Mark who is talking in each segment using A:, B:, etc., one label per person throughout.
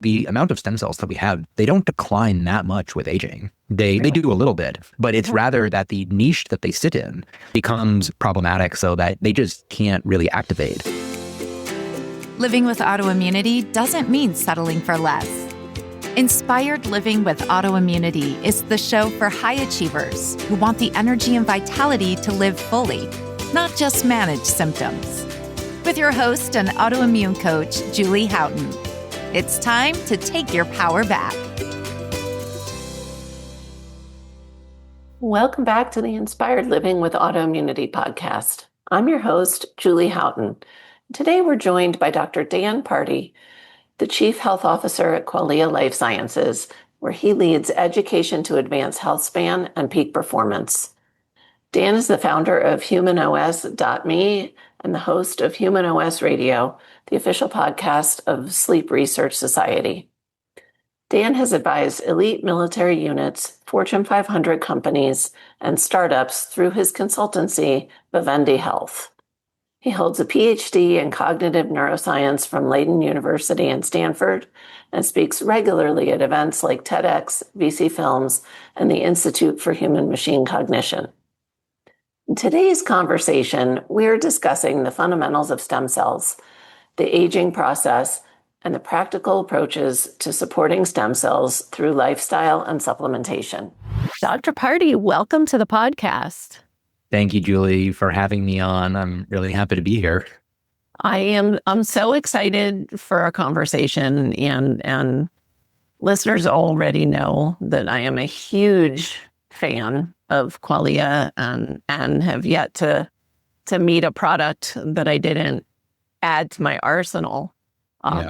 A: the amount of stem cells that we have, they don't decline that much with aging. They do a little bit, but it's rather that the niche that they sit in becomes problematic so that they just can't really activate.
B: Living with autoimmunity doesn't mean settling for less. Inspired Living with Autoimmunity is the show for high achievers who want the energy and vitality to live fully, not just manage symptoms. With your host and autoimmune coach, Julie Houghton. It's time to take your power back.
C: Welcome back to the Inspired Living with Autoimmunity podcast. I'm your host, Julie Houghton. Today we're joined by Dr. Dan Pardi, the Chief Health Officer at Qualia Life Sciences, where he leads education to advance healthspan and peak performance. Dan is the founder of humanos.me and the host of HumanOS Radio, the official podcast of Sleep Research Society. Dan has advised elite military units, Fortune 500 companies, and startups through his consultancy, Vivendi Health. He holds a PhD in Cognitive Neuroscience from Leiden University and Stanford and speaks regularly at events like TEDx, VC Films, and the Institute for Human Machine Cognition. In today's conversation, we're discussing the fundamentals of stem cells, the aging process, and the practical approaches to supporting stem cells through lifestyle and supplementation. Dr. Pardi, welcome to the podcast.
A: Thank you, Julie, for having me on. I'm really happy to be here.
C: I'm so excited for our conversation, and listeners already know that I am a huge fan of Qualia and have yet to meet a product that I didn't add to my arsenal.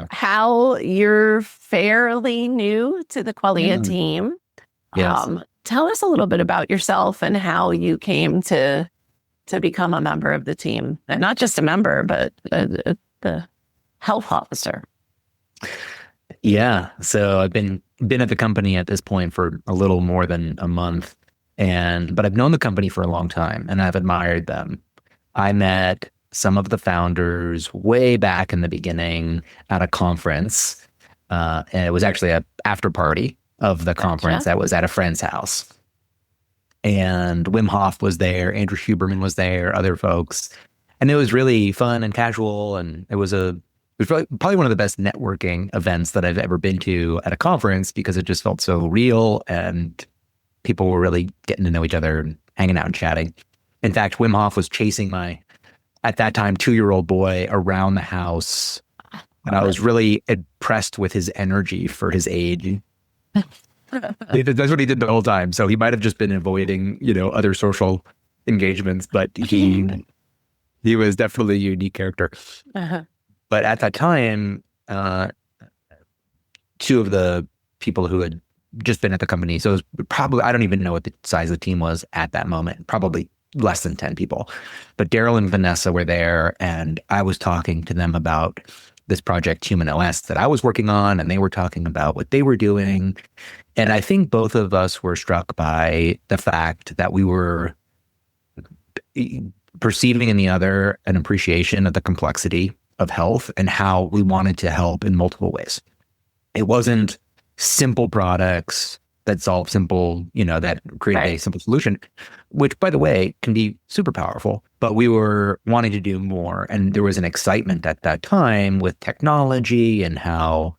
C: How you're fairly new to the Qualia team.
A: Yes.
C: Tell us a little bit about yourself and how you came to become a member of the team, and not just a member, but the health officer.
A: Yeah. So I've been at the company at this point for a little more than a month. But I've known the company for a long time and I've admired them. I met some of the founders way back in the beginning at a conference. And it was actually an after party of the conference that was at a friend's house. And Wim Hof was there, Andrew Huberman was there, other folks. And it was really fun and casual. And it was probably one of the best networking events that I've ever been to at a conference because it just felt so real and people were really getting to know each other and hanging out and chatting. In fact, Wim Hof was chasing my, at that time, 2-year-old boy around the house. And I was really impressed with his energy for his age. That's what he did the whole time. So he might have just been avoiding, other social engagements, but he was definitely a unique character. Uh-huh. But at that time, two of the people who had just been at the company. So it was probably, I don't even know what the size of the team was at that moment, probably less than 10 people. But Daryl and Vanessa were there, and I was talking to them about this project, HumanOS, that I was working on, and they were talking about what they were doing. And I think both of us were struck by the fact that we were perceiving in the other an appreciation of the complexity of health and how we wanted to help in multiple ways. It wasn't simple products that solve simple, that create a simple solution, which, by the way, can be super powerful. But we were wanting to do more. And there was an excitement at that time with technology and how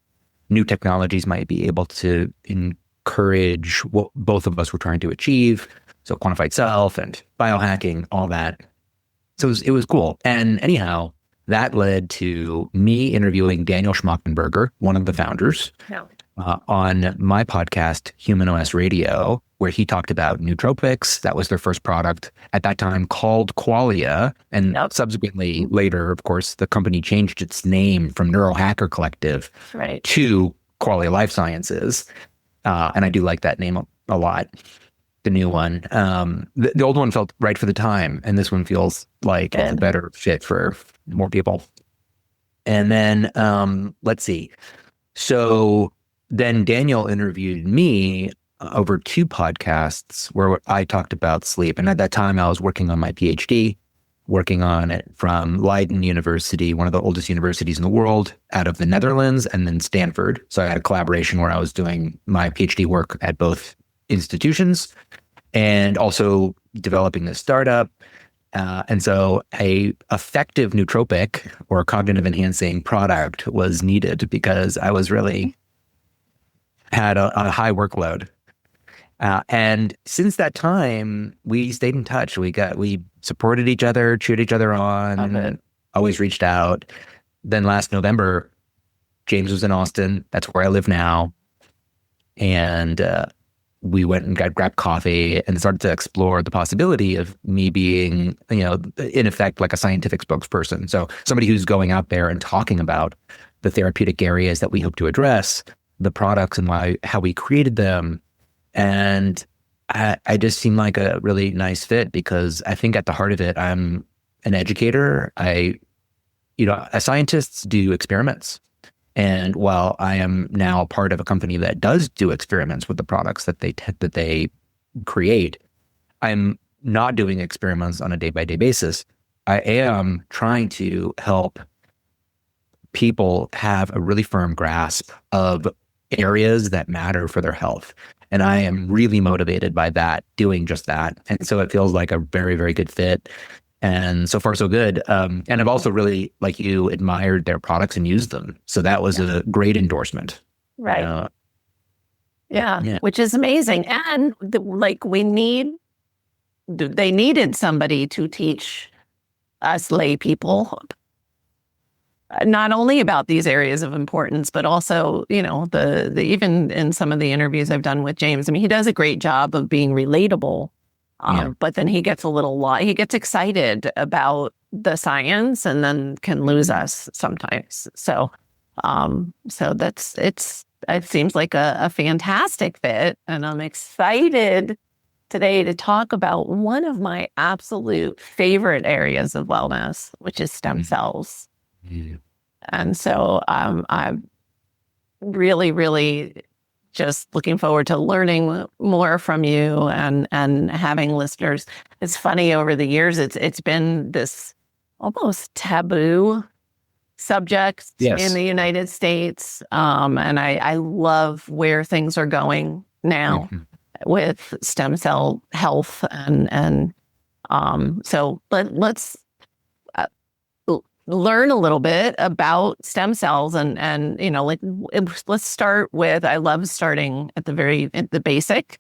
A: new technologies might be able to encourage what both of us were trying to achieve. So quantified self and biohacking, all that. So it was cool. And anyhow, that led to me interviewing Daniel Schmachtenberger, one of the founders, on my podcast, HumanOS Radio, where he talked about nootropics. That was their first product at that time called Qualia. And subsequently later, of course, the company changed its name from Neurohacker Collective to Qualia Life Sciences. And I do like that name a lot, the new one. The old one felt right for the time, and this one feels like it's a better fit for more people. And then, let's see. So then Daniel interviewed me over 2 podcasts where I talked about sleep. And at that time, I was working on my PhD. working on it from Leiden University, one of the oldest universities in the world, out of the Netherlands, and then Stanford. So I had a collaboration where I was doing my PhD work at both institutions and also developing this startup. And so a effective nootropic or cognitive enhancing product was needed because I was really had a high workload. And since that time, we stayed in touch. We supported each other, cheered each other on, and always reached out. Then last November, James was in Austin. That's where I live now. And we went and grabbed coffee and started to explore the possibility of me being, in effect, like a scientific spokesperson. So somebody who's going out there and talking about the therapeutic areas that we hope to address, the products and how we created them. And I just seemed like a really nice fit because I think at the heart of it, I'm an educator. Scientists do experiments. And while I am now a part of a company that does do experiments with the products that they create, I'm not doing experiments on a day-by-day basis. I am trying to help people have a really firm grasp of areas that matter for their health. And I am really motivated by that, doing just that. And so it feels like a very, very good fit. And so far, so good. And I've also really, like you, admired their products and used them. So that was a great endorsement.
C: Right. Yeah, which is amazing. And they needed somebody to teach us lay people not only about these areas of importance, but also, the even in some of the interviews I've done with James, I mean, he does a great job of being relatable. But then he gets he gets excited about the science and then can lose us sometimes. So it seems like a fantastic fit. And I'm excited today to talk about one of my absolute favorite areas of wellness, which is stem cells. Yeah. And so I'm really, really just looking forward to learning more from you and having listeners. It's funny, over the years, it's been this almost taboo subject in the United States. And I love where things are going now with stem cell health. And so let's learn a little bit about stem cells and let's start with, I love starting at the basic.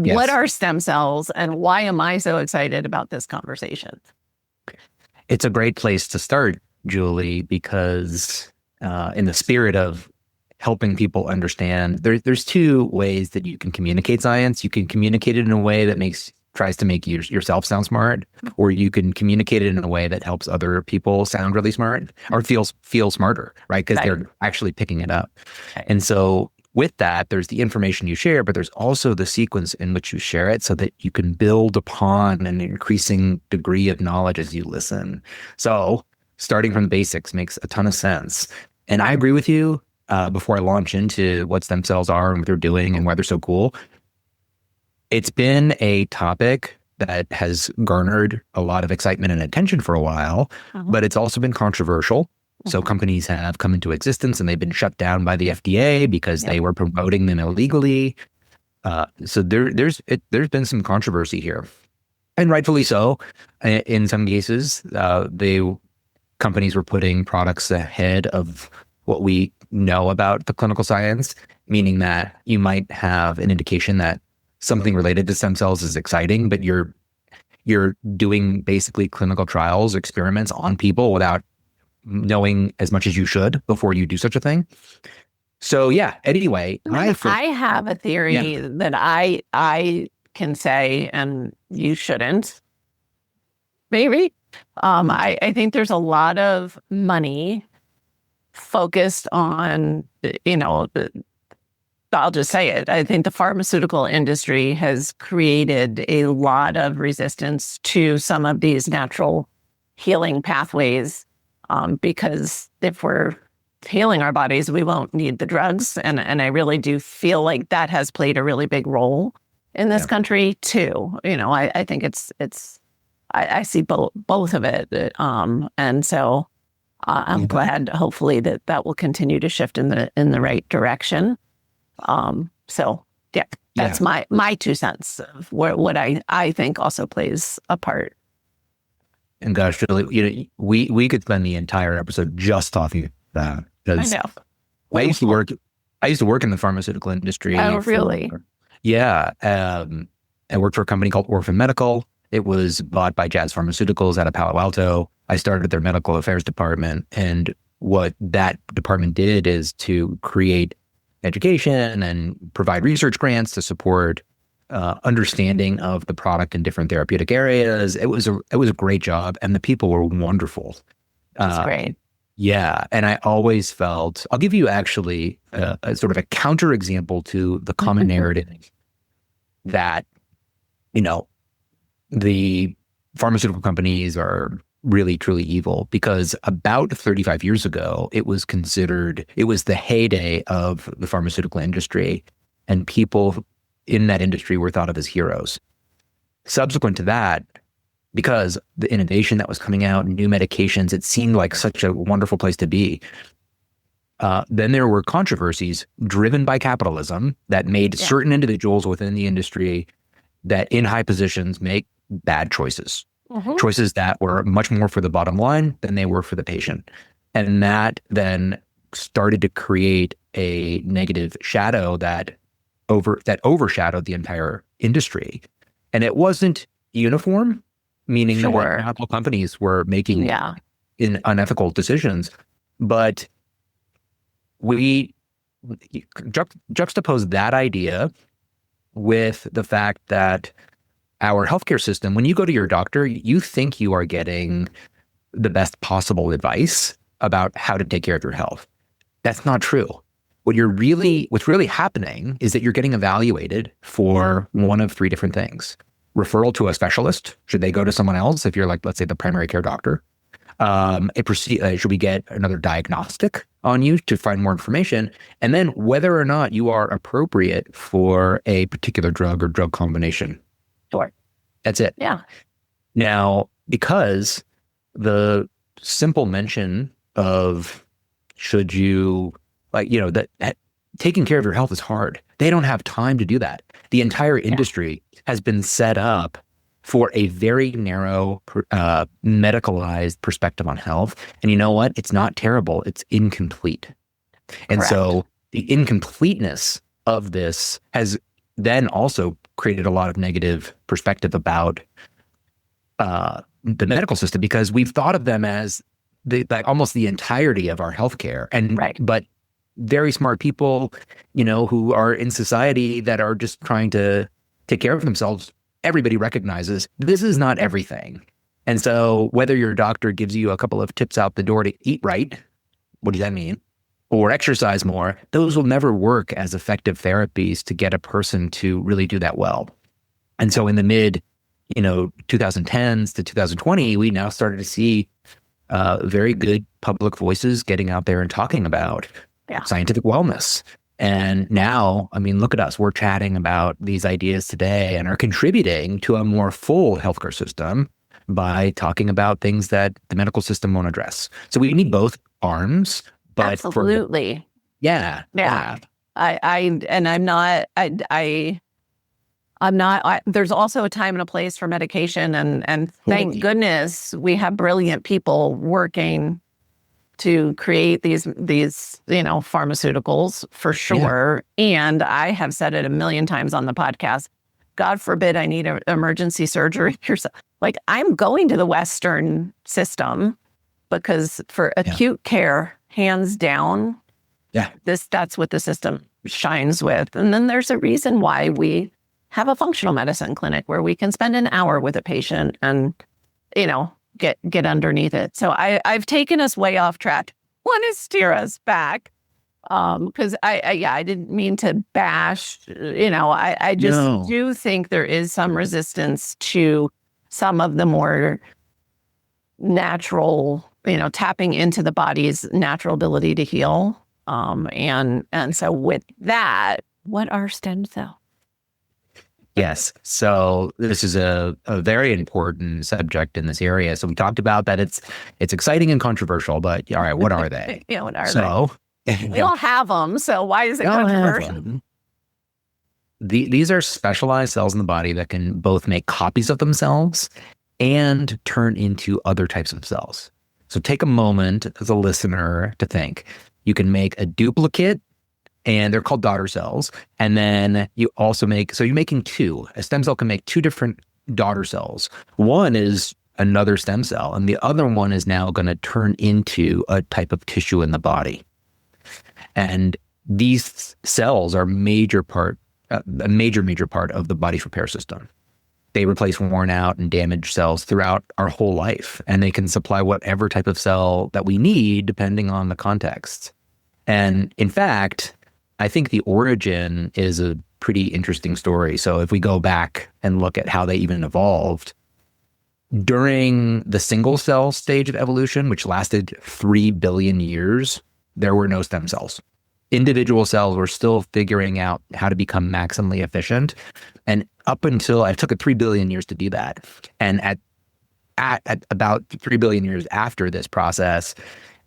C: Yes. What are stem cells and why am I so excited about this conversation?
A: It's a great place to start, Julie, because in the spirit of helping people understand, there's two ways that you can communicate science. You can communicate it in a way that tries to make yourself sound smart, or you can communicate it in a way that helps other people sound really smart or feel smarter, right? Because they're actually picking it up. Right. And so with that, there's the information you share, but there's also the sequence in which you share it so that you can build upon an increasing degree of knowledge as you listen. So starting from the basics makes a ton of sense. And I agree with you. Before I launch into what stem cells are and what they're doing and why they're so cool, it's been a topic that has garnered a lot of excitement and attention for a while, but it's also been controversial. So companies have come into existence and they've been shut down by the FDA because they were promoting them illegally. So there's been some controversy here, and rightfully so. In some cases, companies were putting products ahead of what we know about the clinical science, meaning that you might have an indication that something related to stem cells is exciting, but you're doing basically clinical trials, experiments on people without knowing as much as you should before you do such a thing. So anyway,
C: I have a theory that I can say, and you shouldn't, maybe. I think there's a lot of money focused on, I'll just say it. I think the pharmaceutical industry has created a lot of resistance to some of these natural healing pathways, because if we're healing our bodies, we won't need the drugs. And I really do feel like that has played a really big role in this country too. I think it's I see both of it. And so I'm glad, hopefully, that will continue to shift in the right direction. So yeah, that's my 2 cents of what I think also plays a part.
A: And gosh, Julie, we could spend the entire episode just talking about that.
C: I know.
A: I used to work in the pharmaceutical industry.
C: Oh, really?
A: Yeah. I worked for a company called Orphan Medical. It was bought by Jazz Pharmaceuticals out of Palo Alto. I started their medical affairs department. And what that department did is to create education and provide research grants to support understanding of the product in different therapeutic areas. It was a great job, and the people were wonderful.
C: That's great.
A: Yeah. And I always felt, I'll give you actually a sort of a counterexample to the common narrative that, the pharmaceutical companies are really, truly evil, because about 35 years ago, it was the heyday of the pharmaceutical industry, and people in that industry were thought of as heroes. Subsequent to that, because the innovation that was coming out, new medications, it seemed like such a wonderful place to be. Then there were controversies driven by capitalism that made certain individuals within the industry that in high positions make bad choices. Choices that were much more for the bottom line than they were for the patient. And that then started to create a negative shadow that overshadowed the entire industry. And it wasn't uniform, meaning that medical companies were making unethical decisions. But we juxtapose that idea with the fact that our healthcare system, when you go to your doctor, you think you are getting the best possible advice about how to take care of your health. That's not true. What's really happening is that you're getting evaluated for one of 3 different things. Referral to a specialist. Should they go to someone else if you're like, let's say, the primary care doctor? Should we get another diagnostic on you to find more information? And then whether or not you are appropriate for a particular drug or drug combination.
C: Sure.
A: That's it.
C: Yeah.
A: Now, because the simple mention of should you, that taking care of your health is hard. They don't have time to do that. The entire industry has been set up for a very narrow, medicalized perspective on health. And you know what? It's not terrible. It's incomplete. And so the incompleteness of this has then also created a lot of negative perspective about the medical system, because we've thought of them as almost the entirety of our healthcare. But very smart people, who are in society that are just trying to take care of themselves, everybody recognizes this is not everything. And so whether your doctor gives you a couple of tips out the door to eat right, what does that mean? Or exercise more, those will never work as effective therapies to get a person to really do that well. And so in the mid, 2010s to 2020, we now started to see very good public voices getting out there and talking about scientific wellness. And now, look at us. We're chatting about these ideas today and are contributing to a more full healthcare system by talking about things that the medical system won't address. So we need both arms. But
C: absolutely.
A: Yeah.
C: I'm not, there's also a time and a place for medication, and thank goodness we have brilliant people working to create these pharmaceuticals for sure. Yeah. And I have said it a million times on the podcast, God forbid I need an emergency surgery. Like, I'm going to the Western system because for acute care, hands down, that's what the system shines with. And then there's a reason why we have a functional medicine clinic where we can spend an hour with a patient and, get underneath it. So I've taken us way off track. Want to steer us back. Because I didn't mean to bash, I just do think there is some resistance to some of the more natural, tapping into the body's natural ability to heal. And so with that, what are stem cells?
A: Yes. So this is a very important subject in this area. So we talked about that it's exciting and controversial, but all right, what are they?
D: What are
A: they?
D: We all have them. So why is it controversial?
A: These are specialized cells in the body that can both make copies of themselves and turn into other types of cells. So take a moment as a listener to think. You can make a duplicate, and they're called daughter cells. And then you also you're making two. A stem cell can make two different daughter cells. One is another stem cell, and the other one is now going to turn into a type of tissue in the body. And these cells are a major part of the body's repair system. They replace worn out and damaged cells throughout our whole life, and they can supply whatever type of cell that we need depending on the context. And in fact, I think the origin is a pretty interesting story. So if we go back and look at how they even evolved, during the single cell stage of evolution, which lasted 3 billion years, there were no stem cells. Individual cells were still figuring out how to become maximally efficient. And up until it took 3 billion years to do that. And at about 3 billion years after this process,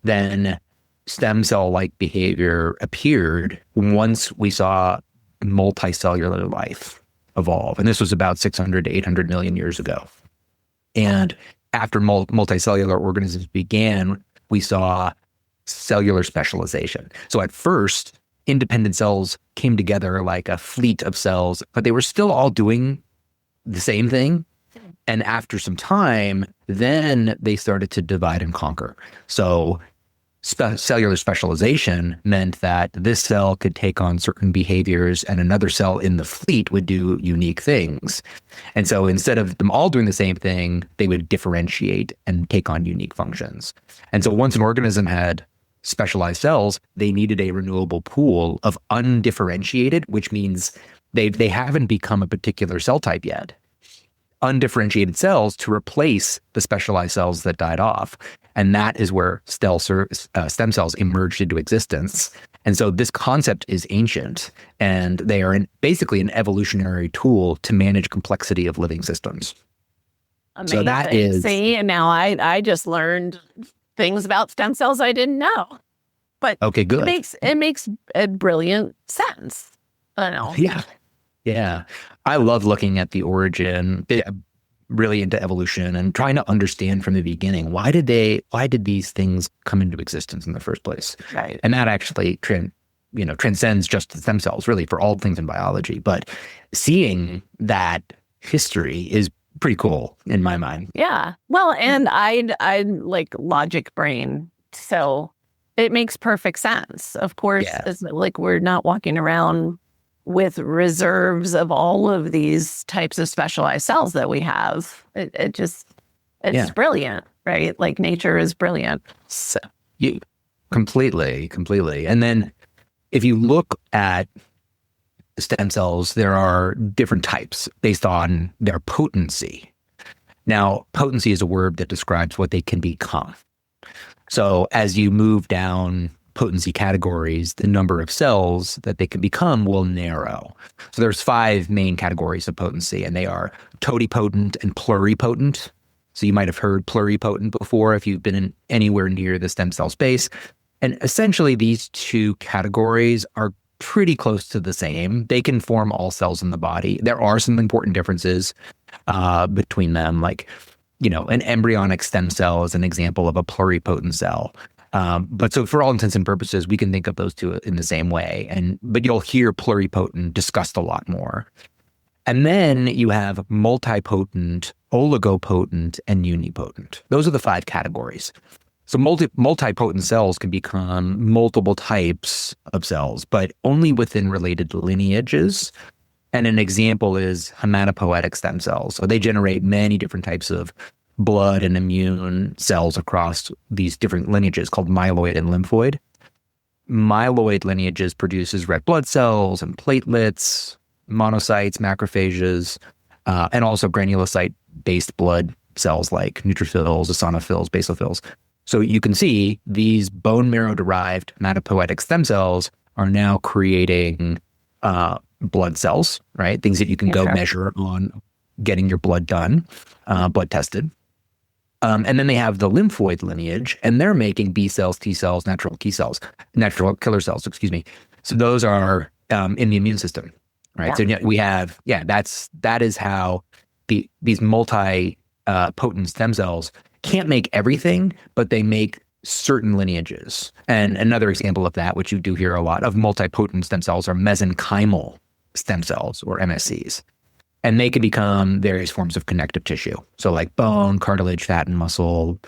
A: then stem cell-like behavior appeared once we saw multicellular life evolve. And this was about 600 to 800 million years ago. And after multicellular organisms began, we saw cellular specialization. So at first, independent cells came together like a fleet of cells, but they were still all doing the same thing. And after some time, then they started to divide and conquer. So cellular specialization meant that this cell could take on certain behaviors and another cell in the fleet would do unique things. And so instead of them all doing the same thing, they would differentiate and take on unique functions. And so once an organism had specialized cells, they needed a renewable pool of undifferentiated, which means they haven't become a particular cell type yet. Undifferentiated cells to replace the specialized cells that died off. And that is where stem cells emerged into existence. And so this concept is ancient, and they are basically an evolutionary tool to manage complexity of living systems.
D: Amazing. So that is... See, and now I just learned things about stem cells I didn't know. But
A: okay, good.
D: It makes a brilliant sense. I don't know.
A: Yeah. I love looking at the origin, really into evolution and trying to understand from the beginning, why did these things come into existence in the first place?
D: Right.
A: And that actually transcends just the stem cells, really, for all things in biology. But seeing that history is pretty cool in my mind.
D: Yeah. Well, and I like logic brain. So it makes perfect sense. Of course, it's like we're not walking around with reserves of all of these types of specialized cells that we have. It's brilliant, right? Like nature is brilliant.
A: So completely. And then if you look at stem cells, there are different types based on their potency. Now, potency is a word that describes what they can become. So as you move down potency categories, the number of cells that they can become will narrow. So there's 5 main categories of potency, and they are totipotent and pluripotent. So you might have heard pluripotent before if you've been anywhere near the stem cell space. And essentially these two categories are pretty close to the same. They can form all cells in the body. There are some important differences between them, like, an embryonic stem cell is an example of a pluripotent cell. But so for all intents and purposes, we can think of those two in the same way. But you'll hear pluripotent discussed a lot more. And then you have multipotent, oligopotent, and unipotent. Those are the 5 categories. So multipotent cells can become multiple types of cells, but only within related lineages. And an example is hematopoietic stem cells. So they generate many different types of blood and immune cells across these different lineages called myeloid and lymphoid. Myeloid lineages produces red blood cells and platelets, monocytes, macrophages, and also granulocyte-based blood cells like neutrophils, eosinophils, basophils. So you can see these bone marrow-derived hematopoietic stem cells are now creating blood cells, right? Things that you can go measure on getting your blood done, blood tested. And then they have the lymphoid lineage, and they're making B cells, T cells, natural killer cells, excuse me. So those are in the immune system, right? So we have, that is how these multi-potent stem cells can't make everything, but they make certain lineages. And another example of that, which you do hear a lot of multipotent stem cells, are mesenchymal stem cells, or MSCs. And they can become various forms of connective tissue. So like bone, cartilage, fat, and muscle.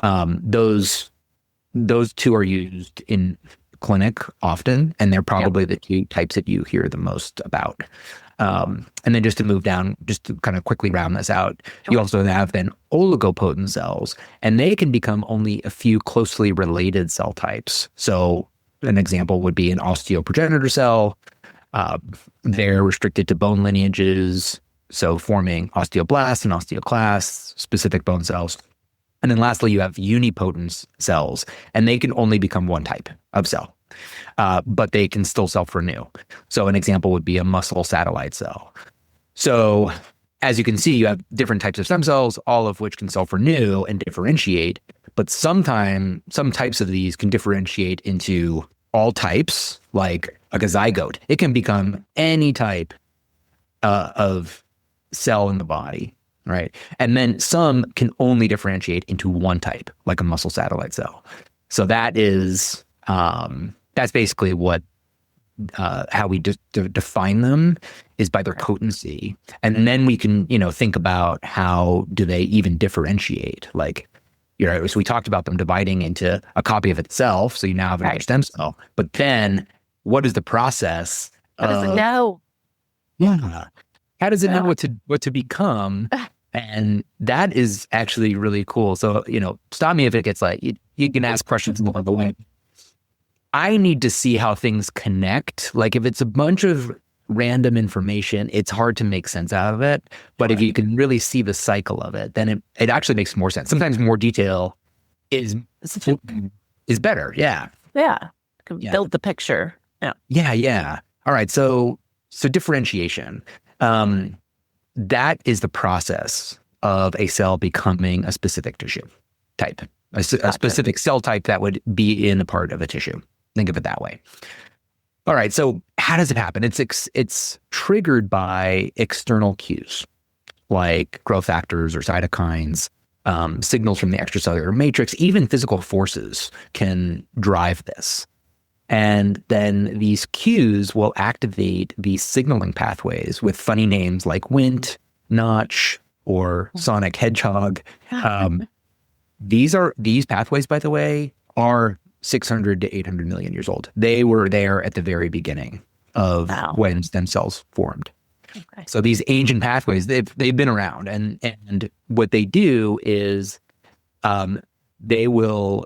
A: Those two are used in clinic often, and they're probably the two types that you hear the most about. And then just to move down, just to kind of quickly round this out, you also have then oligopotent cells, and they can become only a few closely related cell types. So an example would be an osteoprogenitor cell. They're restricted to bone lineages, so forming osteoblasts and osteoclasts, specific bone cells. And then lastly, you have unipotent cells, and they can only become one type of cell, but they can still self-renew. So an example would be a muscle satellite cell. So as you can see, you have different types of stem cells, all of which can self-renew and differentiate, but sometimes some types of these can differentiate into all types, like a zygote. It can become any type of cell in the body, right? And then some can only differentiate into one type, like a muscle satellite cell. So that is that's basically what how we define them, is by their potency. And then we can think about how do they even differentiate, like. So we talked about them dividing into a copy of itself. So you now have another stem cell. But then what is the process?
D: How does it know?
A: Yeah. How does it know what to become? And that is actually really cool. So, stop me if it gets like, you can ask questions along the way. I need to see how things connect. Like if it's a bunch of random information, it's hard to make sense out of it. But if you can really see the cycle of it, then it actually makes more sense. Sometimes more detail is better. Yeah.
D: Yeah. Build the picture. Yeah.
A: Yeah. All right. So differentiation, that is the process of a cell becoming a specific tissue type, a specific cell type that would be in a part of a tissue. Think of it that way. All right. So how does it happen? It's triggered by external cues like growth factors or cytokines, signals from the extracellular matrix, even physical forces can drive this. And then these cues will activate these signaling pathways with funny names like Wnt, Notch, or Sonic Hedgehog. These pathways, by the way, are 600 to 800 million years old. They were there at the very beginning of when stem cells formed. Okay. So these ancient pathways, they've been around, and what they do is they will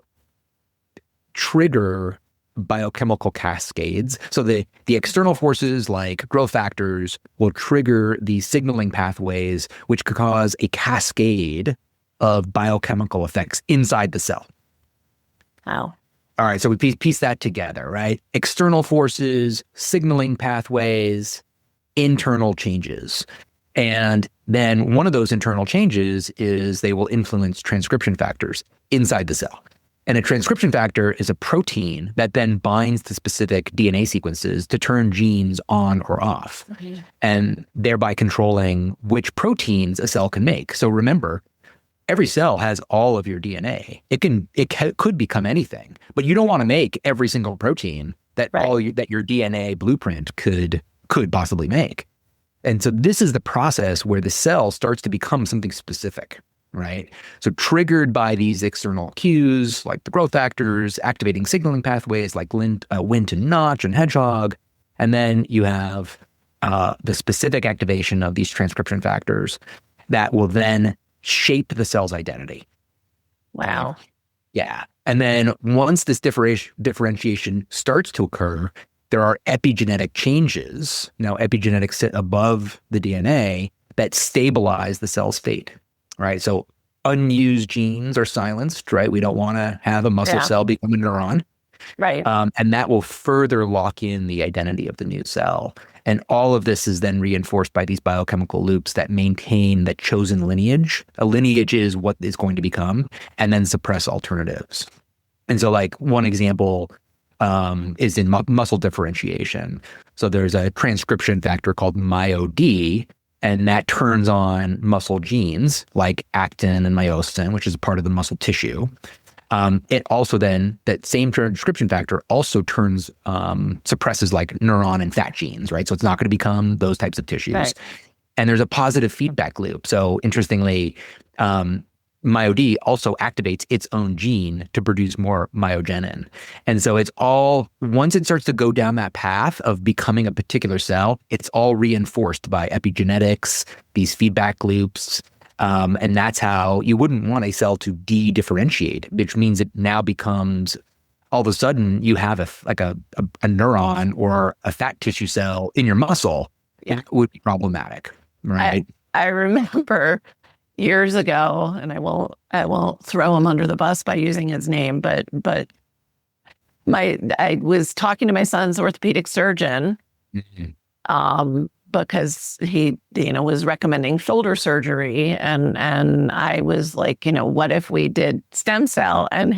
A: trigger biochemical cascades. So the external forces like growth factors will trigger these signaling pathways, which could cause a cascade of biochemical effects inside the cell.
D: Wow.
A: All right, so we piece that together, right? External forces, signaling pathways, internal changes. And then one of those internal changes is they will influence transcription factors inside the cell. And a transcription factor is a protein that then binds to specific DNA sequences to turn genes on or off, and thereby controlling which proteins a cell can make. So remember, every cell has all of your DNA. It could become anything, but you don't want to make every single protein that that your DNA blueprint could possibly make. And so this is the process where the cell starts to become something specific, right? So triggered by these external cues, like the growth factors, activating signaling pathways like Wnt and Notch and Hedgehog, and then you have the specific activation of these transcription factors that will then shape the cell's identity.
D: Wow.
A: Yeah. And then once this differentiation starts to occur, there are epigenetic changes. Now, epigenetics sit above the DNA that stabilize the cell's fate, right? So unused genes are silenced, right? We don't want to have a muscle cell become a neuron.
D: Right.
A: And that will further lock in the identity of the new cell. And all of this is then reinforced by these biochemical loops that maintain that chosen lineage. A lineage is what is going to become, and then suppress alternatives. And so like one example is in muscle differentiation. So there's a transcription factor called MyoD, and that turns on muscle genes like actin and myosin, which is a part of the muscle tissue. It also then, that same transcription factor also suppresses like neuron and fat genes, right? So it's not going to become those types of tissues.
D: Right.
A: And there's a positive feedback loop. So interestingly, MyoD also activates its own gene to produce more myogenin. And so it's all, once it starts to go down that path of becoming a particular cell, it's all reinforced by epigenetics, these feedback loops. And that's how you wouldn't want a cell to de-differentiate, which means it now becomes, all of a sudden, you have a neuron or a fat tissue cell in your muscle. Yeah. It would be problematic, right?
D: I remember years ago, and I won't throw him under the bus by using his name, but I was talking to my son's orthopedic surgeon, because he, was recommending shoulder surgery. And I was like, what if we did stem cell? And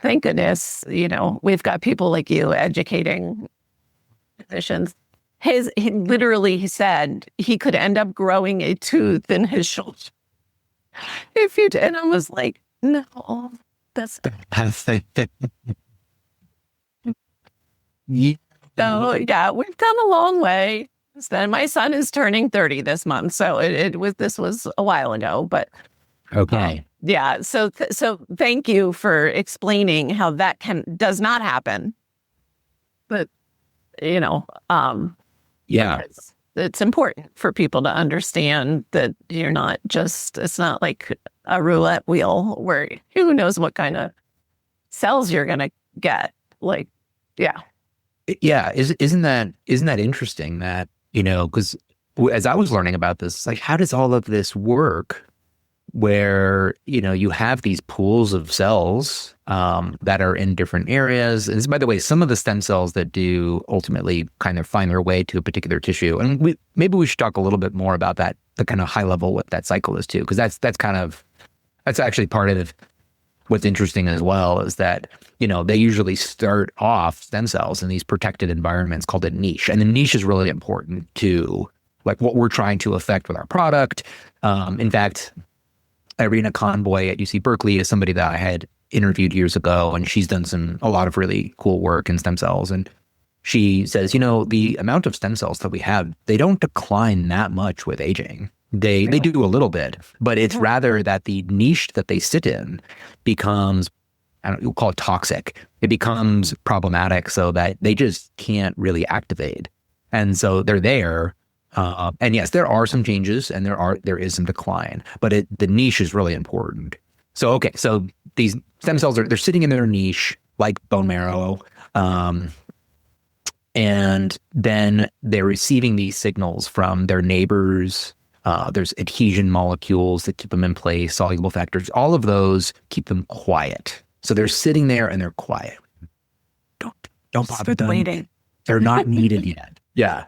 D: thank goodness, we've got people like you educating physicians. He literally said he could end up growing a tooth in his shoulder. If you did. And I was like, no, that's... So yeah, we've come a long way. Then my son is turning 30 this month, so this was a while ago, but
A: okay,
D: yeah. So thank you for explaining how that does not happen, but
A: yeah,
D: it's important for people to understand that you're not just. It's not like a roulette wheel where who knows what kind of cells you're gonna get. Like, yeah.
A: Yeah, isn't that interesting that, because as I was learning about this, like, how does all of this work where, you have these pools of cells that are in different areas. And by the way, some of the stem cells that do ultimately kind of find their way to a particular tissue. And maybe we should talk a little bit more about that, the kind of high level what that cycle is too, because that's actually part of what's interesting as well is that, they usually start off stem cells in these protected environments called a niche. And the niche is really important to like what we're trying to affect with our product. In fact, Irina Conboy at UC Berkeley is somebody that I had interviewed years ago, and she's done a lot of really cool work in stem cells. And she says, the amount of stem cells that we have, they don't decline that much with aging. They do a little bit, but it's rather that the niche that they sit in becomes, we'll call it toxic. It becomes problematic so that they just can't really activate. And so they're there. And yes, there are some changes and there is some decline, but the niche is really important. So these stem cells they're sitting in their niche like bone marrow. And then they're receiving these signals from their neighbors. There's adhesion molecules that keep them in place, soluble factors. All of those keep them quiet. So they're sitting there and they're quiet. Don't bother them.
D: Waiting.
A: They're not needed yet. Yeah.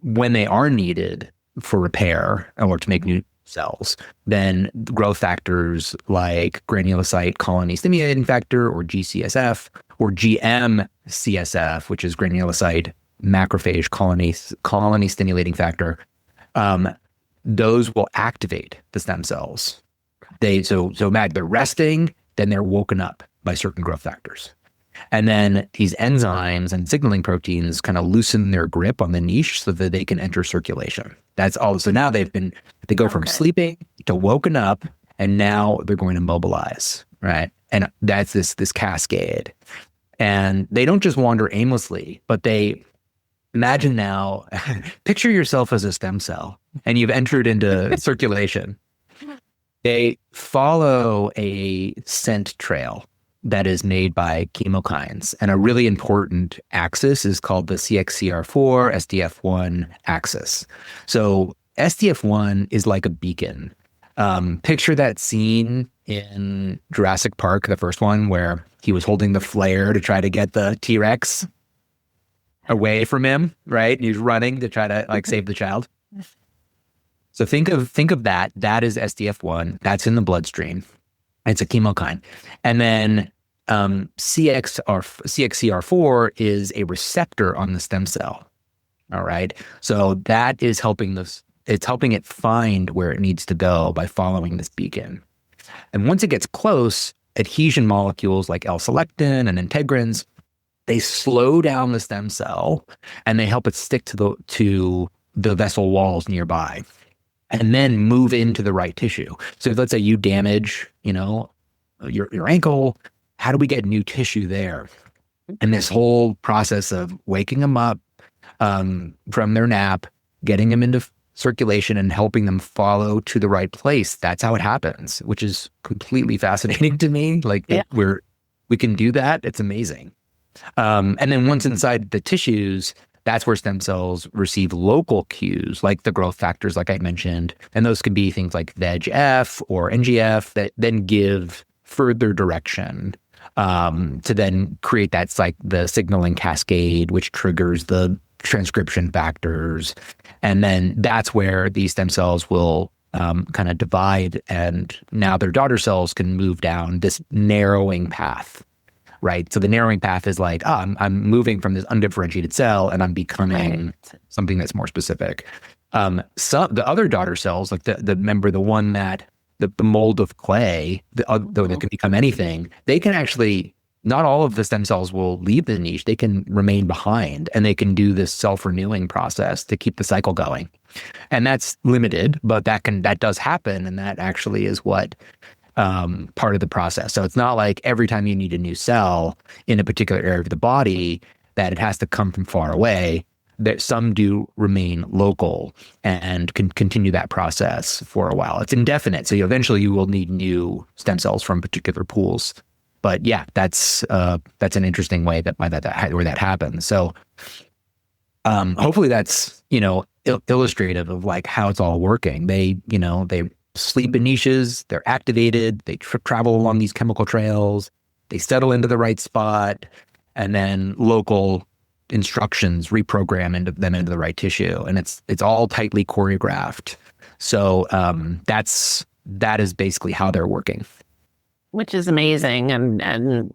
A: When they are needed for repair or to make new cells, then growth factors like granulocyte colony stimulating factor or GCSF or GM-CSF, which is granulocyte macrophage colony stimulating factor, those will activate the stem cells. They're resting, then they're woken up by certain growth factors. And then these enzymes and signaling proteins kind of loosen their grip on the niche so that they can enter circulation. That's all. So now they go from sleeping to woken up, and now they're going to mobilize, right? And that's this cascade. And they don't just wander aimlessly, but they imagine now, picture yourself as a stem cell and you've entered into circulation. They follow a scent trail that is made by chemokines. And a really important axis is called the CXCR4 SDF1 axis. So SDF1 is like a beacon. Picture that scene in Jurassic Park, the first one, where he was holding the flare to try to get the T-Rex away from him, right? And he's running to try to like save the child. So think of that. That is SDF1. That's in the bloodstream. It's a chemokine. And then CXCR4 is a receptor on the stem cell. All right. So that is helping it's helping it find where it needs to go by following this beacon. And once it gets close, adhesion molecules like L-selectin and integrins, they slow down the stem cell and they help it stick to the vessel walls nearby and then move into the right tissue. So if, let's say you damage, your ankle, how do we get new tissue there? And this whole process of waking them up from their nap, getting them into circulation and helping them follow to the right place. That's how it happens, which is completely fascinating to me. Like we can do that. It's amazing. And then once inside the tissues, that's where stem cells receive local cues, like the growth factors, like I mentioned. And those could be things like VEGF or NGF that then give further direction to then create the signaling cascade, which triggers the transcription factors. And then that's where these stem cells will kind of divide, and now their daughter cells can move down this narrowing path, right? So the narrowing path is like, I'm moving from this undifferentiated cell and I'm becoming something that's more specific. So the other daughter cells, like the one that the mold of clay, though that can become anything, they can actually, not all of the stem cells will leave the niche. They can remain behind and they can do this self-renewing process to keep the cycle going. And that's limited, but that does happen. And that actually is what part of the process. So it's not like every time you need a new cell in a particular area of the body that it has to come from far away. That some do remain local and can continue that process for a while. It's indefinite. So eventually you will need new stem cells from particular pools. But yeah, that's an interesting way where that happens. So hopefully that's illustrative of like how it's all working. They sleep in niches, they're activated, they travel along these chemical trails, they settle into the right spot, and then local instructions reprogram them into the right tissue, and it's all tightly choreographed. So that is basically how they're working.
D: Which is amazing, and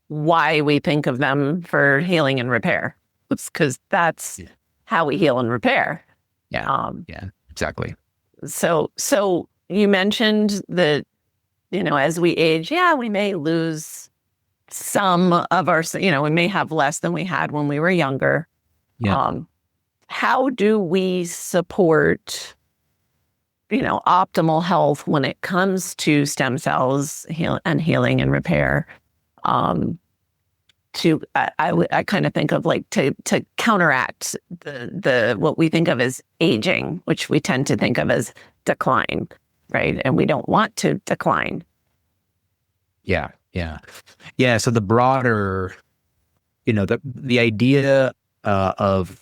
D: why we think of them for healing and repair. It's because that's how we heal and repair.
A: Yeah, exactly.
D: So you mentioned that, as we age, we may lose some of our, we may have less than we had when we were younger. Yeah. How do we support optimal health when it comes to stem cells healing and repair? I kind of think of like to counteract the what we think of as aging, which we tend to think of as decline, right? And we don't want to decline.
A: Yeah. So the broader, the idea of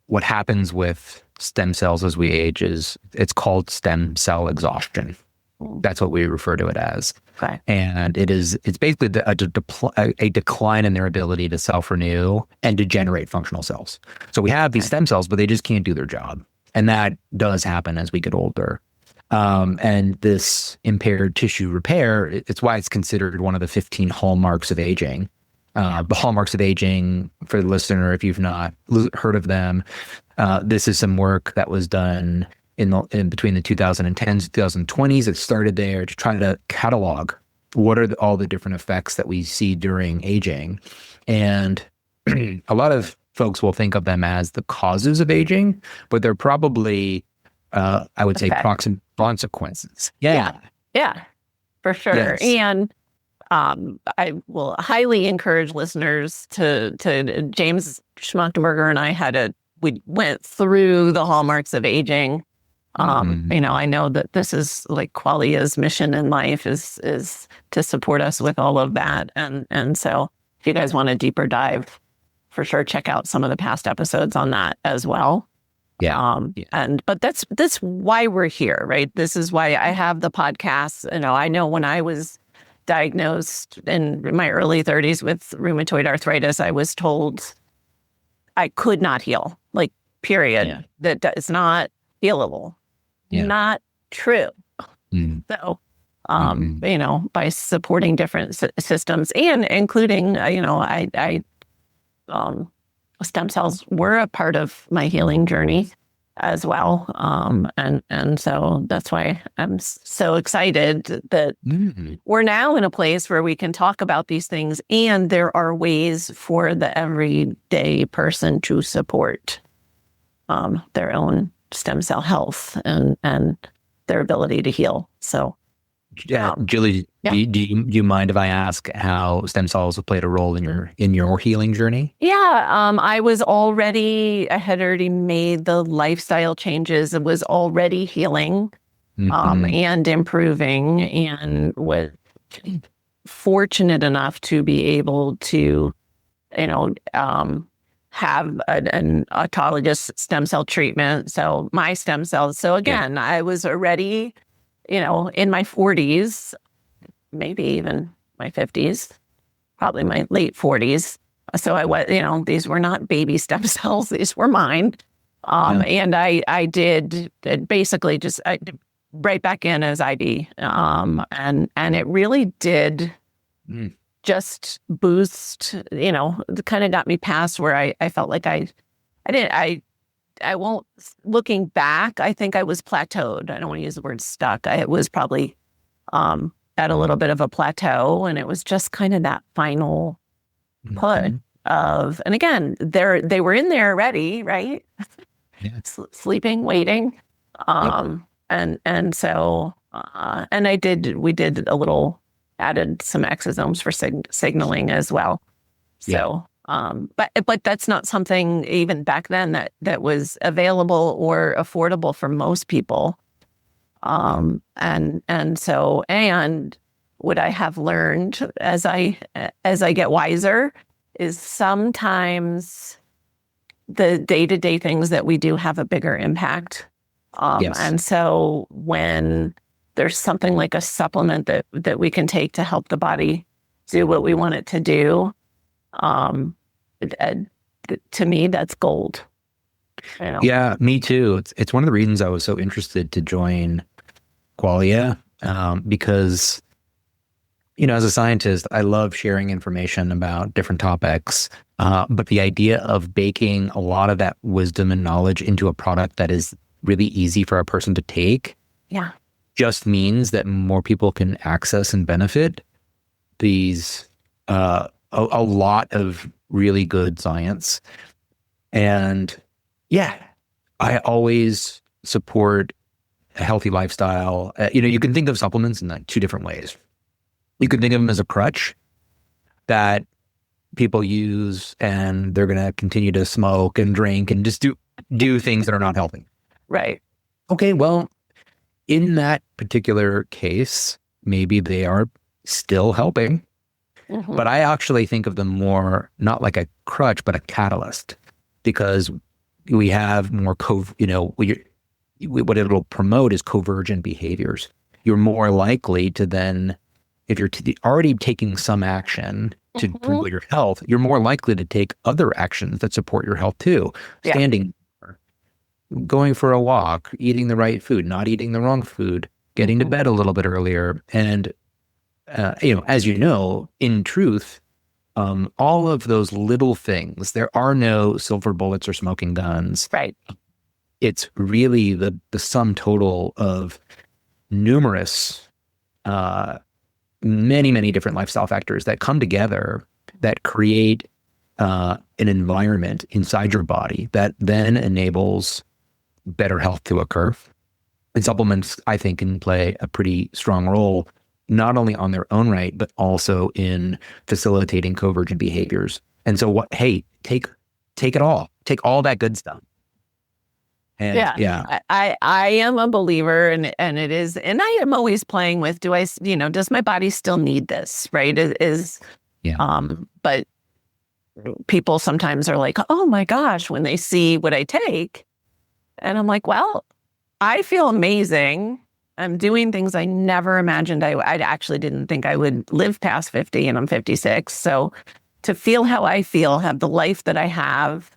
A: what happens with stem cells as we age it's called stem cell exhaustion. That's what we refer to it as.
D: Okay.
A: And it's basically a decline in their ability to self-renew and to generate functional cells. So we have these stem cells, but they just can't do their job. And that does happen as we get older. And this impaired tissue repair, it's why it's considered one of the 15 hallmarks of aging. The hallmarks of aging, for the listener, if you've not heard of them, this is some work that was done in between the 2010s and 2020s. It started there to try to catalog what are all the different effects that we see during aging. And a lot of folks will think of them as the causes of aging, but they're probably, I would say, consequences. Yeah,
D: for sure. Yes. And I will highly encourage listeners to James Schmachtenberger and I we went through the hallmarks of aging. I know that this is like Qualia's mission in life is to support us with all of that. And so if you guys want a deeper dive, for sure, check out some of the past episodes on that as well. But that's why we're here, right? This is why I have the podcast. I know when I was diagnosed in my early 30s with rheumatoid arthritis, I was told I could not heal, like, period.
A: Yeah.
D: That is not healable.
A: Yeah.
D: Not true.
A: Mm.
D: So, by supporting different systems and including, stem cells were a part of my healing journey as well. And so that's why I'm so excited that we're now in a place where we can talk about these things, and there are ways for the everyday person to support their own stem cell health and their ability to heal. So,
A: Julie, do you mind if I ask how stem cells have played a role in your healing journey?
D: Yeah, I had already made the lifestyle changes. It was already healing and improving, and was fortunate enough to be able to, have an autologous stem cell treatment. So my stem cells. So again, I was already, in my 40s, maybe even my 50s, probably my late 40s. So I was, these were not baby stem cells; these were mine. And I did basically just right back in as ID, and it really did. Just boost, kind of got me past where I felt like I won't, looking back, I think I was plateaued. I don't want to use the word stuck. I was probably at a little bit of a plateau, and it was just kind of that final push of, and again, they were in there ready, right?
A: Yeah.
D: Sleeping, waiting. And so, we did a little, added some exosomes for signaling as well. So, but that's not something even back then that was available or affordable for most people. And so what I have learned as I get wiser is sometimes the day-to-day things that we do have a bigger impact. And so when there's something like a supplement that we can take to help the body do what we want it to do, to me, that's gold.
A: Yeah, me too. It's one of the reasons I was so interested to join Qualia, because, as a scientist, I love sharing information about different topics, but the idea of baking a lot of that wisdom and knowledge into a product that is really easy for a person to take just means that more people can access and benefit these a lot of really good science. And I always support a healthy lifestyle. You can think of supplements in like two different ways. You can think of them as a crutch that people use, and they're going to continue to smoke and drink and just do things that are not healthy.
D: Right.
A: Okay, well, in that particular case, maybe they are still helping, but I actually think of them more not like a crutch, but a catalyst, because we have more what it'll promote is convergent behaviors. You're more likely to then, if you're already taking some action to promote your health, you're more likely to take other actions that support your health too. Standing, going for a walk, eating the right food, not eating the wrong food, getting to bed a little bit earlier. And, as you know, in truth, all of those little things, there are no silver bullets or smoking guns.
D: Right.
A: It's really the sum total of numerous, many, many different lifestyle factors that come together that create an environment inside your body that then enables better health to occur. And supplements, I think, can play a pretty strong role, not only on their own right, but also in facilitating convergent behaviors. And so take it all. Take all that good stuff. And
D: I am a believer, and it is, and I am always playing with, does my body still need this? Right. But people sometimes are like, oh my gosh, when they see what I take, And I'm like, well, I feel amazing. I'm doing things I never imagined I actually didn't think I would live past 50, and I'm 56. So to feel how I feel, have the life that I have,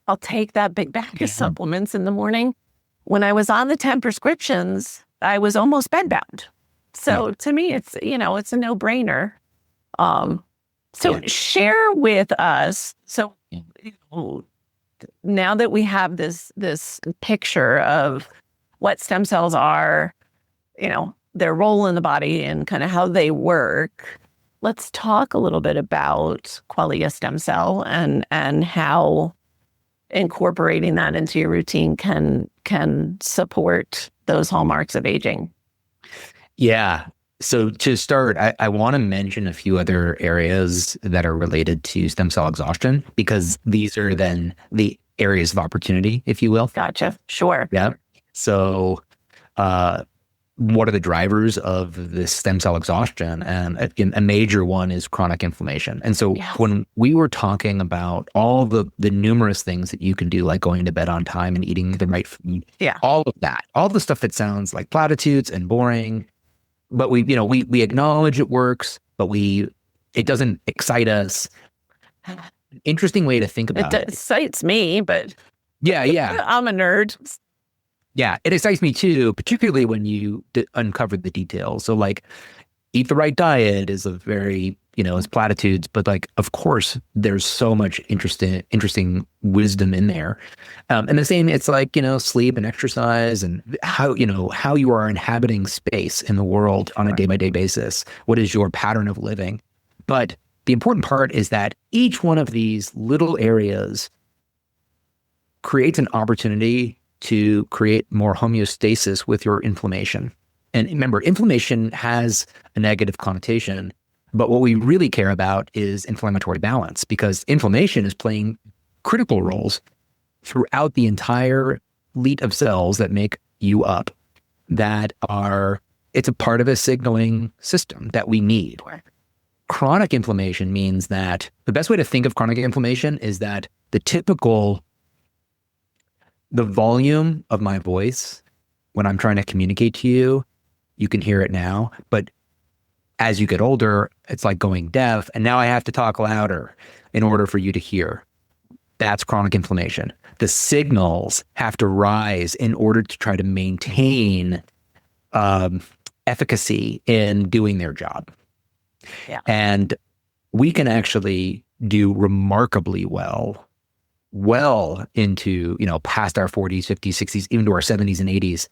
D: I'll take that big bag of supplements in the morning. When I was on the 10 prescriptions, I was almost bedbound. So to me, it's, it's a no-brainer. Share with us. So now that we have this picture of what stem cells are, their role in the body and kind of how they work, let's talk a little bit about Qualia stem cell and how incorporating that into your routine can support those hallmarks of aging.
A: Yeah. So to start, I want to mention a few other areas that are related to stem cell exhaustion, because these are then the areas of opportunity, if you will.
D: Gotcha. Sure.
A: Yeah. So what are the drivers of this stem cell exhaustion? And a major one is chronic inflammation. And so when we were talking about all the numerous things that you can do, like going to bed on time and eating the right food, all of that, all the stuff that sounds like platitudes and boring, but we acknowledge it works, but it doesn't excite us. Interesting way to think about it.
D: It excites me, but
A: yeah,
D: I'm a nerd.
A: Yeah, it excites me too, particularly when you uncover the details. So like, eat the right diet is a very, it's platitudes, but like, of course, there's so much interesting wisdom in there. And the same, it's like, sleep and exercise and how you are inhabiting space in the world on a day-by-day basis. What is your pattern of living? But the important part is that each one of these little areas creates an opportunity to create more homeostasis with your inflammation. And remember, inflammation has a negative connotation, but what we really care about is inflammatory balance, because inflammation is playing critical roles throughout the entire fleet of cells that make you up, it's a part of a signaling system that we need. Chronic inflammation means that the best way to think of chronic inflammation is that the volume of my voice when I'm trying to communicate to you, you can hear it now. But as you get older, it's like going deaf. And now I have to talk louder in order for you to hear. That's chronic inflammation. The signals have to rise in order to try to maintain efficacy in doing their job.
D: Yeah.
A: And we can actually do remarkably well into, past our 40s, 50s, 60s, even to our 70s and 80s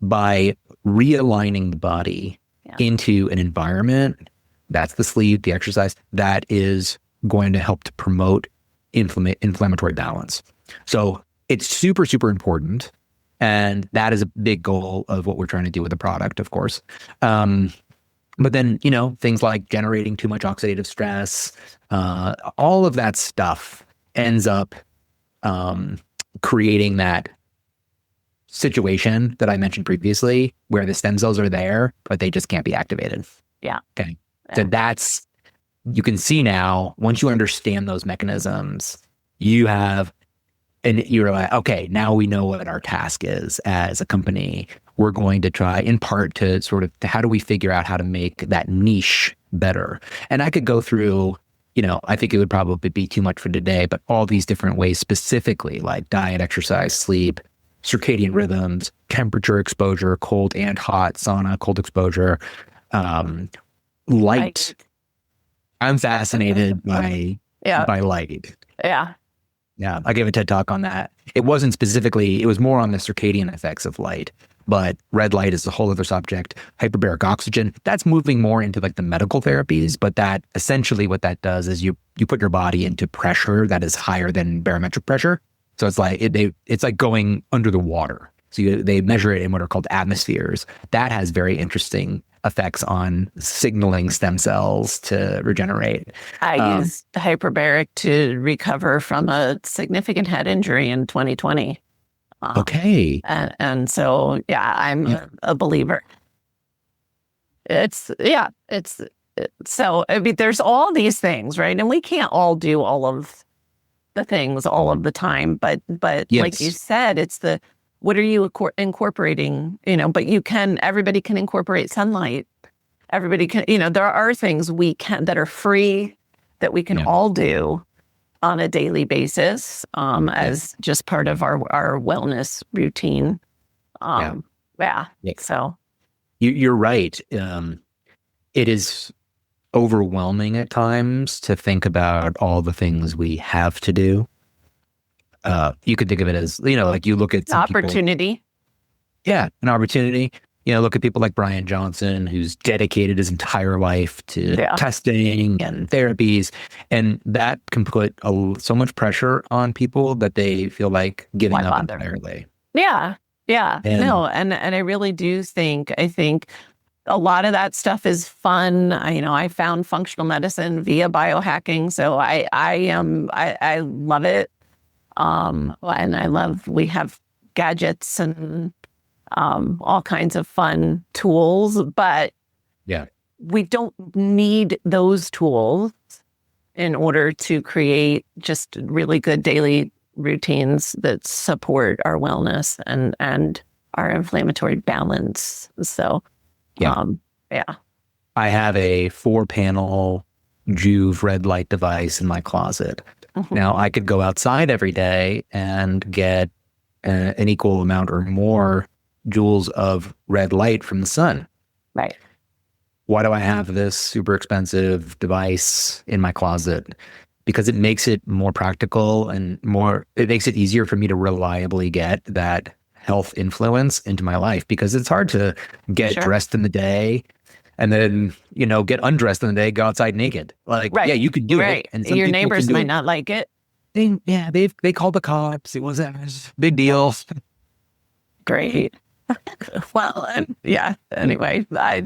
A: by realigning the body into an environment, that's the sleep, the exercise, that is going to help to promote inflammatory balance. So it's super, super important. And that is a big goal of what we're trying to do with the product, of course. But then, things like generating too much oxidative stress, all of that stuff ends up creating that situation that I mentioned previously, where the stem cells are there, but they just can't be activated.
D: Yeah.
A: Okay. Yeah. So you can see now, once you understand those mechanisms, you're like, okay, now we know what our task is as a company. We're going to try, in part, to how do we figure out how to make that niche better? And I could go through, I think it would probably be too much for today, but all these different ways, specifically like diet, exercise, sleep, circadian rhythms, temperature exposure, cold and hot, sauna, cold exposure, light. I'm fascinated by light.
D: Yeah.
A: Yeah. I gave a TED talk on that. It was more on the circadian effects of light, but red light is a whole other subject. Hyperbaric oxygen, that's moving more into like the medical therapies, but that essentially what that does is you put your body into pressure that is higher than barometric pressure. So it's like it's like going under the water. So they measure it in what are called atmospheres. That has very interesting effects on signaling stem cells to regenerate.
D: I used hyperbaric to recover from a significant head injury in 2020.
A: Okay.
D: And so, I'm a believer. So, I mean, there's all these things, right? And we can't all do all of the things all of the time, but
A: yes.
D: Like you said, it's what are you incorporating? But everybody can incorporate sunlight. Everybody can, there are things that are free that we can all do on a daily basis as just part of our wellness routine. So
A: you're right. It is overwhelming at times to think about all the things we have to do. You could think of it as, like you look at
D: opportunity.
A: An opportunity. Look at people like Brian Johnson, who's dedicated his entire life to testing and therapies. And that can put so much pressure on people that they feel like giving up entirely.
D: Yeah. And I really do think, a lot of that stuff is fun. I found functional medicine via biohacking. So I love it. And we have gadgets and all kinds of fun tools, but we don't need those tools in order to create just really good daily routines that support our wellness and our inflammatory balance. So,
A: I have a 4-panel Joovv red light device in my closet. Mm-hmm. Now, I could go outside every day and get an equal amount or more joules of red light from the sun.
D: Right.
A: Why do I have this super expensive device in my closet? Because it makes it more practical and it makes it easier for me to reliably get that health influence into my life, because it's hard to get dressed in the day and then, get undressed in the day, go outside naked. You could do it. And
D: your neighbors might not like it.
A: They called the cops. It was a big deal.
D: Great. Well, anyway, I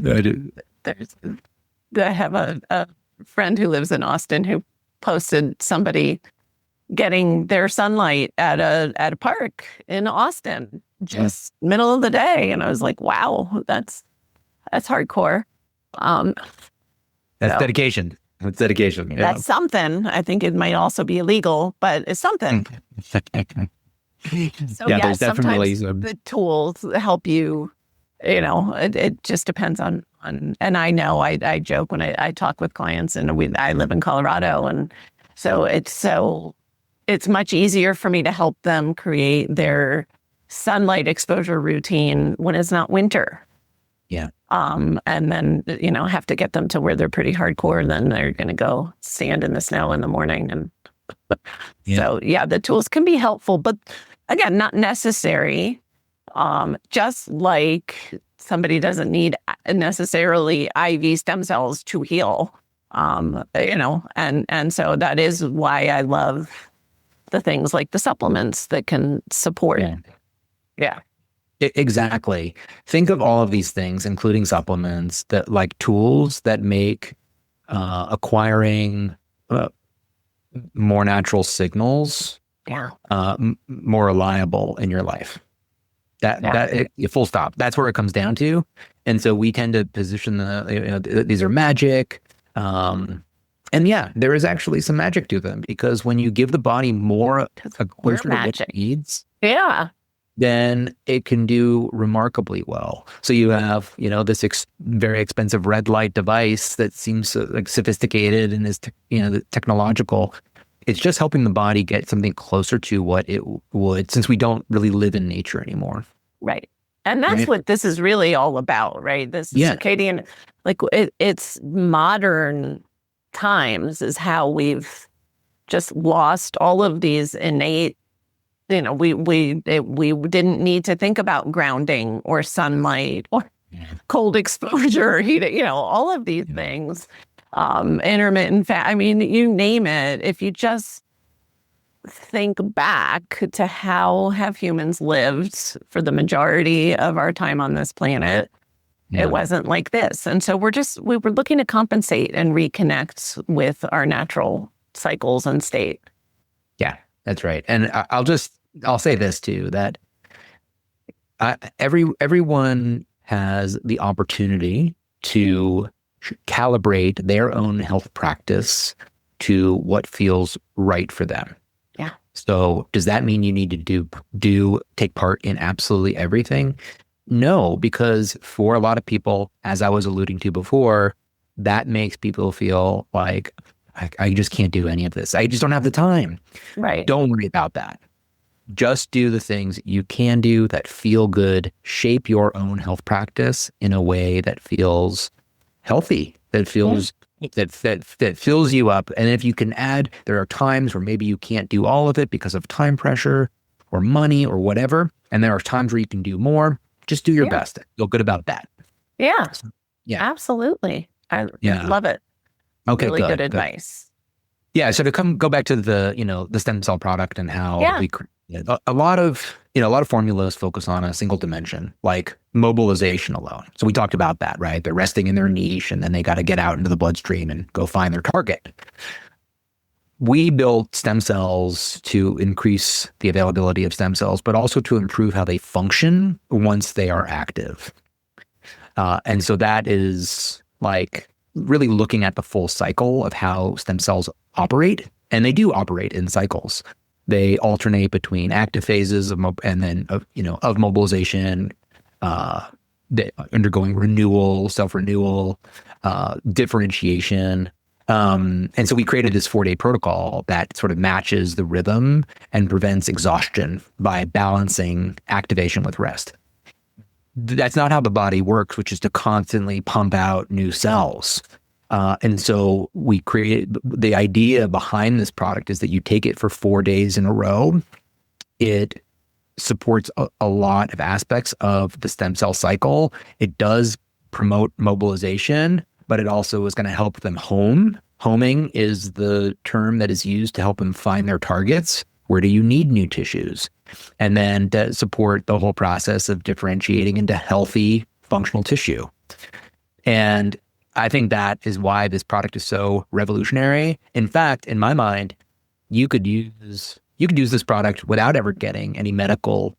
D: have a friend who lives in Austin who posted somebody getting their sunlight at a park in Austin, just middle of the day. And I was like, wow, that's hardcore.
A: That's dedication. That's dedication. Yeah.
D: That's something. I think it might also be illegal, but it's something. So
A: there's definitely
D: the tools help you. It just depends on. And I know I joke when I talk with clients, and I live in Colorado, and so it's much easier for me to help them create their sunlight exposure routine when it's not winter.
A: Yeah.
D: And then have to get them to where they're pretty hardcore, and then they're going to go stand in the snow in the morning, and so the tools can be helpful, but again, not necessary. Just like somebody doesn't need necessarily IV stem cells to heal, and so that is why I love the things like the supplements that can support. Yeah.
A: Exactly. Think of all of these things, including supplements, that like tools that make acquiring more natural signals more reliable in your life. Full stop. That's where it comes down to. And so we tend to position these are magic. And there is actually some magic to them, because when you give the body more closer to what it needs, then it can do remarkably well. So you have, this very expensive red light device that seems sophisticated and is, technological. It's just helping the body get something closer to what it would, since we don't really live in nature anymore.
D: Right. And that's what this is really all about, right? This circadian, it's modern times is how we've just lost all of these innate, we didn't need to think about grounding or sunlight or cold exposure, heat, all of these things. Intermittent fast. I mean, you name it. If you just think back to how have humans lived for the majority of our time on this planet, it wasn't like this. And so we were looking to compensate and reconnect with our natural cycles and state.
A: Yeah, that's right. And I'll say this too, that everyone has the opportunity to calibrate their own health practice to what feels right for them.
D: Yeah.
A: So does that mean you need to take part in absolutely everything? No, because for a lot of people, as I was alluding to before, that makes people feel like I just can't do any of this. I just don't have the time.
D: Right.
A: Don't worry about that. Just do the things you can do that feel good. Shape your own health practice in a way that feels healthy, that feels that fills you up. And if you can add, there are times where maybe you can't do all of it because of time pressure or money or whatever. And there are times where you can do more. Just do your best. Feel good about that.
D: Yeah.
A: Yeah.
D: Absolutely. I love it.
A: Okay.
D: Really good advice.
A: Yeah. So to go back to the stem cell product and how we create a lot of formulas focus on a single dimension, like mobilization alone. So we talked about that, right? They're resting in their niche and then they got to get out into the bloodstream and go find their target. We built stem cells to increase the availability of stem cells, but also to improve how they function once they are active. And so that is like really looking at the full cycle of how stem cells operate. And they do operate in cycles. They alternate between active phases of mobilization, undergoing renewal, self-renewal, differentiation. And so we created this 4-day protocol that sort of matches the rhythm and prevents exhaustion by balancing activation with rest. That's not how the body works, which is to constantly pump out new cells. And so we created the idea behind this product is that you take it for 4 days in a row. It supports a lot of aspects of the stem cell cycle. It does promote mobilization, but it also is going to help them home. Homing is the term that is used to help them find their targets. Where do you need new tissues? And then to support the whole process of differentiating into healthy, functional tissue. And I think that is why this product is so revolutionary. In fact, in my mind, you could use this product without ever getting any medical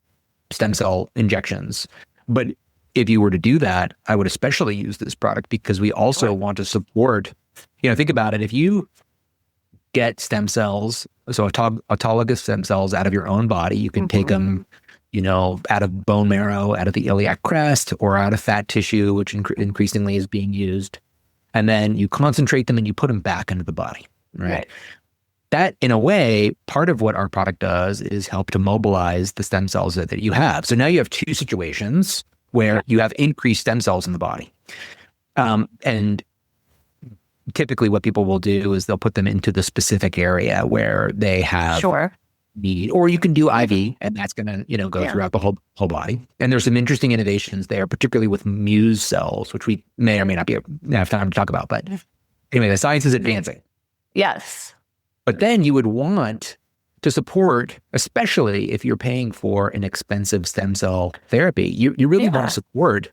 A: stem cell injections. But if you were to do that, I would especially use this product because we also want to support, think about it. If you get stem cells, so autologous stem cells out of your own body, you can take them, out of bone marrow, out of the iliac crest, or out of fat tissue, which increasingly is being used. And then you concentrate them and you put them back into the body, right? That, in a way, part of what our product does is help to mobilize the stem cells that you have. So now you have two situations where you have increased stem cells in the body. And typically what people will do is they'll put them into the specific area where they have need, or you can do IV, and that's going to, go throughout the whole body. And there's some interesting innovations there, particularly with Muse cells, which we may or may not have time to talk about. But anyway, the science is advancing.
D: Yes.
A: But then you would want to support, especially if you're paying for an expensive stem cell therapy, you really want to support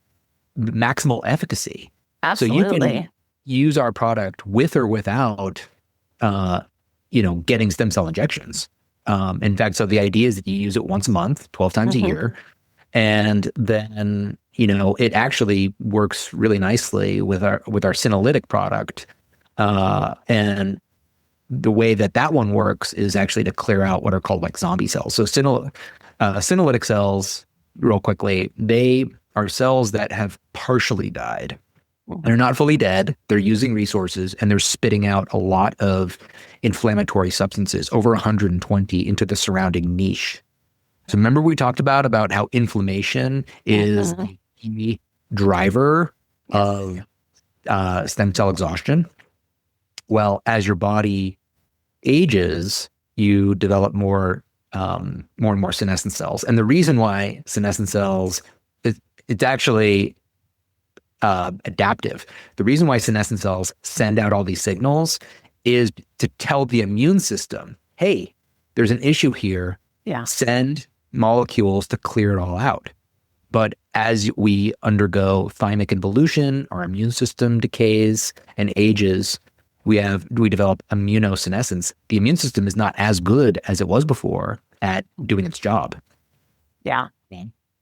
A: maximal efficacy.
D: Absolutely.
A: So you can use our product with or without, getting stem cell injections. In fact, so the idea is that you use it once a month, 12 times a year. And then, it actually works really nicely with our senolytic product. And the way that one works is actually to clear out what are called like zombie cells. So senolytic cells, real quickly, they are cells that have partially died. They're not fully dead. They're using resources and they're spitting out a lot of inflammatory substances, over 120, into the surrounding niche. So remember we talked about how inflammation is the key driver of stem cell exhaustion? Well, as your body ages, you develop more and more senescent cells. And the reason why senescent cells, it's actually adaptive. The reason why senescent cells send out all these signals is to tell the immune system, hey, there's an issue here. Send molecules to clear it all out. But as we undergo thymic involution, our immune system decays and ages, we develop immunosenescence. The immune system is not as good as it was before at doing its job.
D: Yeah.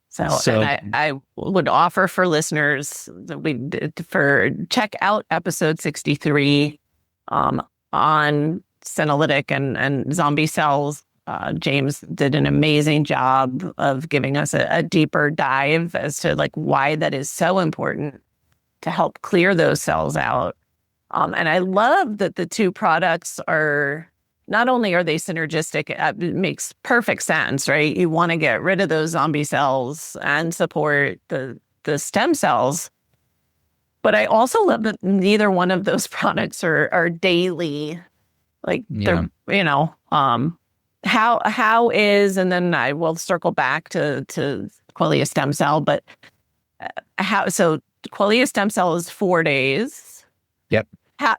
D: So and I would offer for listeners check out episode 63 on senolytic and zombie cells. James did an amazing job of giving us a deeper dive as to like why that is so important to help clear those cells out. And I love that the two products are, not only are they synergistic, it makes perfect sense, right? You want to get rid of those zombie cells and support the stem cells. But I also love that neither one of those products are daily. Like, they're, how is, and then I will circle back to Qualia stem cell, but so Qualia stem cell is 4 days.
A: Yep.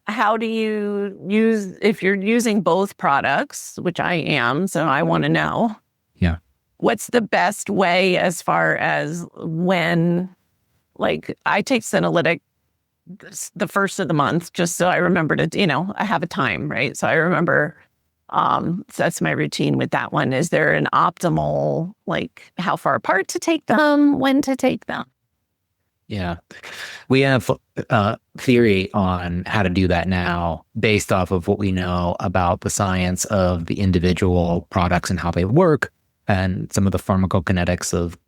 D: How do you use, if you're using both products, which I am, so I want to know.
A: Yeah.
D: What's the best way as far as when, like, I take senolytic the first of the month, just so I remember to, I have a time, right? So I remember, so that's my routine with that one. Is there an optimal, like, how far apart to take them, when to take them?
A: Yeah. We have theory on how to do that now based off of what we know about the science of the individual products and how they work and some of the pharmacokinetics of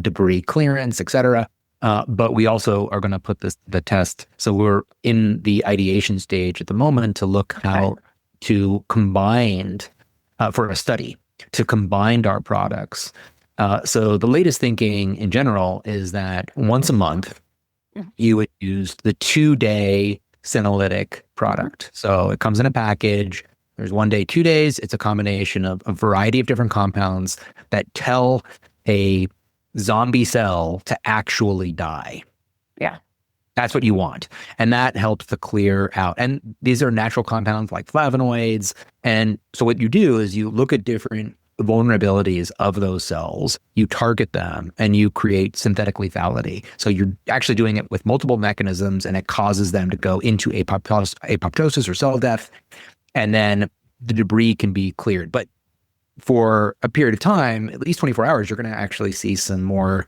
A: debris clearance, et cetera. But we also are going to put the test. So we're in the ideation stage at the moment to look how to combine, for a study, to combine our products. So the latest thinking in general is that once a month, you would use the 2-day senolytic product. So it comes in a package. There's 1 day, 2 days. It's a combination of a variety of different compounds that tell a zombie cell to actually die.
D: Yeah.
A: That's what you want. And that helps to clear out. And these are natural compounds like flavonoids. And so what you do is you look at different vulnerabilities of those cells, you target them, and you create synthetic lethality. So you're actually doing it with multiple mechanisms, and it causes them to go into apoptosis or cell death, and then the debris can be cleared. But for a period of time, at least 24 hours, you're going to actually see some more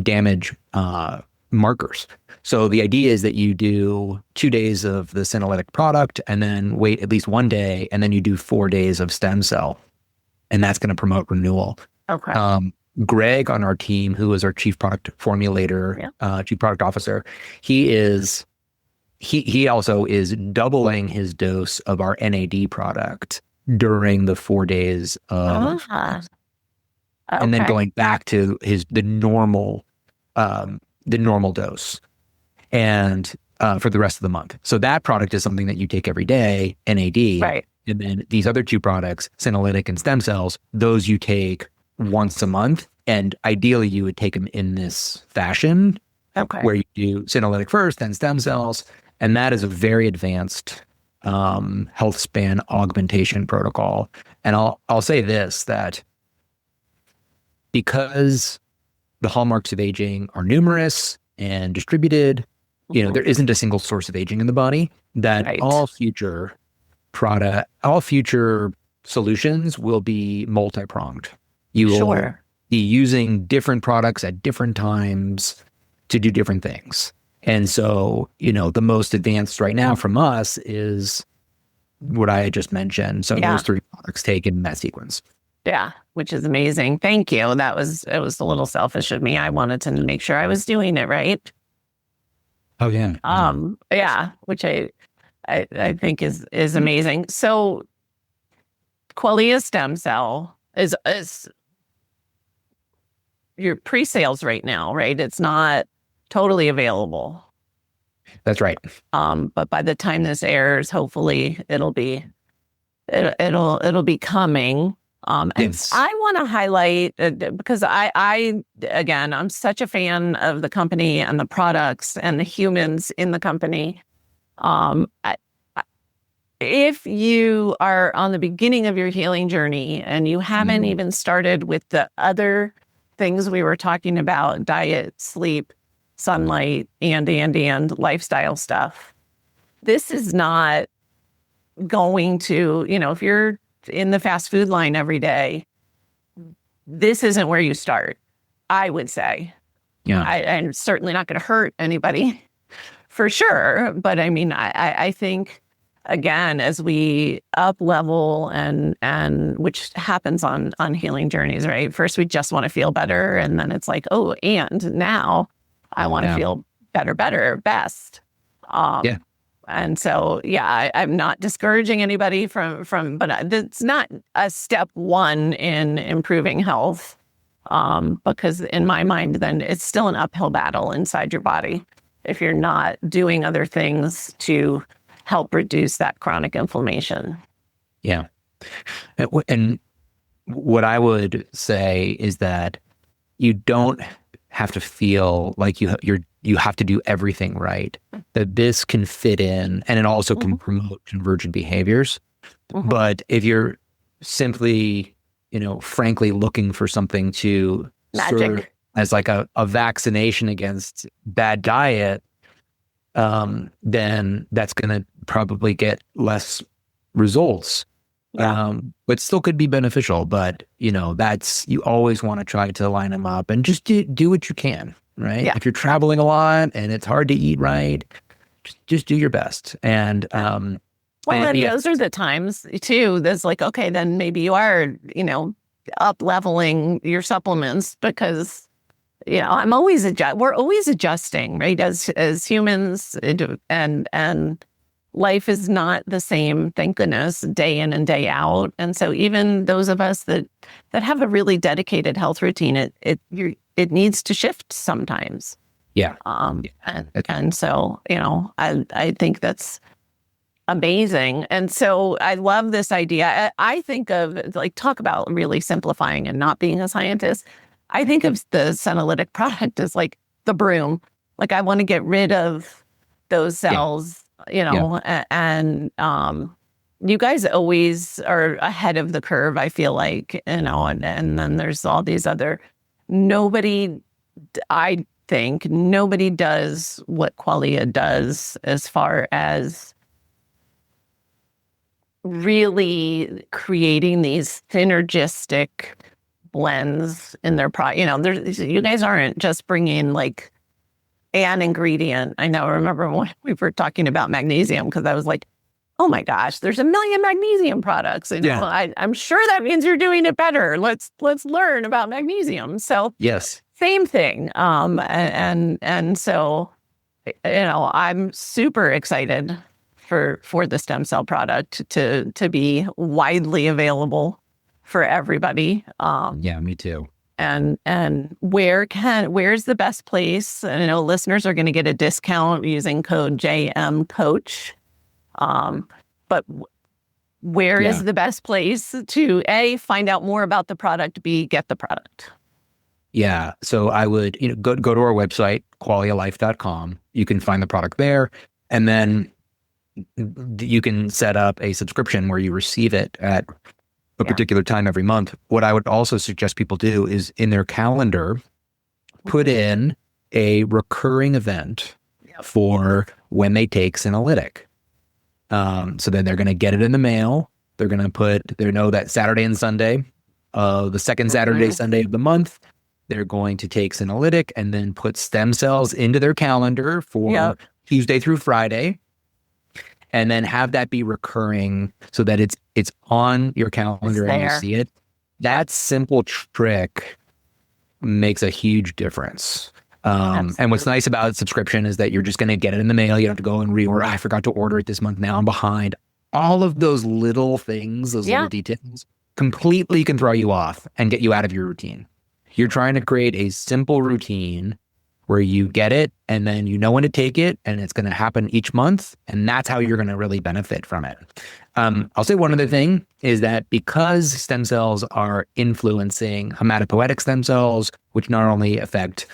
A: damage markers. So the idea is that you do 2 days of the senolytic product, and then wait at least 1 day, and then you do 4 days of stem cell. And that's going to promote renewal.
D: Okay.
A: Greg on our team, who is our chief product formulator, chief product officer, he also is doubling his dose of our NAD product during the 4 days of, and then going back to the normal dose, and for the rest of the month. So that product is something that you take every day, NAD.
D: Right.
A: And then these other two products, senolytic and stem cells, those you take once a month. And ideally, you would take them in this fashion, where you do senolytic first, then stem cells. And that is a very advanced health span augmentation protocol. And I'll say this, that because the hallmarks of aging are numerous and distributed, there isn't a single source of aging in the body, that all future solutions will be multi-pronged. You will be using different products at different times to do different things. And so, the most advanced right now from us is what I just mentioned. So those 3 products taken in that sequence.
D: Yeah, which is amazing. Thank you. It was a little selfish of me. I wanted to make sure I was doing it right.
A: Oh, yeah.
D: Which I think is amazing. So Qualia stem cell is your pre-sales right now, right? It's not totally available.
A: That's right.
D: But by the time this airs, hopefully it'll be coming. And I want to highlight, because again, I'm such a fan of the company and the products and the humans in the company. If you are on the beginning of your healing journey and you haven't even started with the other things we were talking about, diet, sleep, sunlight, and lifestyle stuff, this is not going to, if you're in the fast food line every day, this isn't where you start, I would say.
A: Yeah.
D: I'm certainly not going to hurt anybody for sure. But I mean, I think again, as we up level and which happens on healing journeys, right? First, we just want to feel better. And then it's like, oh, and now I want to feel better, best. And so, I'm not discouraging anybody from, but it's not a step one in improving health. Because in my mind, then it's still an uphill battle inside your body if you're not doing other things to help reduce that chronic inflammation.
A: Yeah. And what I would say is that you don't have to feel like you have to do everything right. That this can fit in, and it also can promote convergent behaviors. But if you're simply, frankly looking for something to serve as like a vaccination against bad diet, then that's going to probably get less results. But still could be beneficial. But, you always want to try to line them up and just do what you can, right? Yeah. If you're traveling a lot and it's hard to eat right, just do your best. And,
D: those are the times too. That's like, okay, then maybe you are, up leveling your supplements because, we're always adjusting, right? As humans, and life is not the same, thank goodness, day in and day out. And so even those of us that have a really dedicated health routine, it needs to shift sometimes.
A: Yeah.
D: And so, I think that's amazing. And so I love this idea. I think of talk about really simplifying and not being a scientist. I think of the senolytic product as like the broom. Like I want to get rid of those cells, and you guys always are ahead of the curve, I feel like, and then there's all these other, I think nobody does what Qualia does as far as really creating these synergistic blends in their product. You guys aren't just bringing like an ingredient. I remember when we were talking about magnesium, because I was like, oh my gosh, there's 1 million magnesium products. And I'm sure that means you're doing it better. Let's learn about magnesium. So
A: yes,
D: same thing. And so, I'm super excited for the stem cell product to be widely available for everybody.
A: Me too.
D: And where's the best place? And I know listeners are going to get a discount using code JMCoach. But where is the best place to A, find out more about the product, B, get the product?
A: Yeah. So I would, go to our website, qualialife.com. You can find the product there. And then you can set up a subscription where you receive it at a particular time every month. What I would also suggest people do is in their calendar, put in a recurring event for when they take senolytic. So then they're going to get it in the mail. They're going to know that Saturday and Sunday, the second Saturday, Sunday of the month, they're going to take senolytic and then put stem cells into their calendar for Tuesday through Friday. And then have that be recurring so that it's on your calendar and you see it. That simple trick makes a huge difference. And what's nice about subscription is that you're just going to get it in the mail. You don't have to go and reorder. I forgot to order it this month. Now I'm behind. All of those little things, those little details, completely can throw you off and get you out of your routine. You're trying to create a simple routine where you get it and then you know when to take it, and it's going to happen each month. And that's how you're going to really benefit from it. I'll say one other thing is that because stem cells are influencing hematopoietic stem cells, which not only affect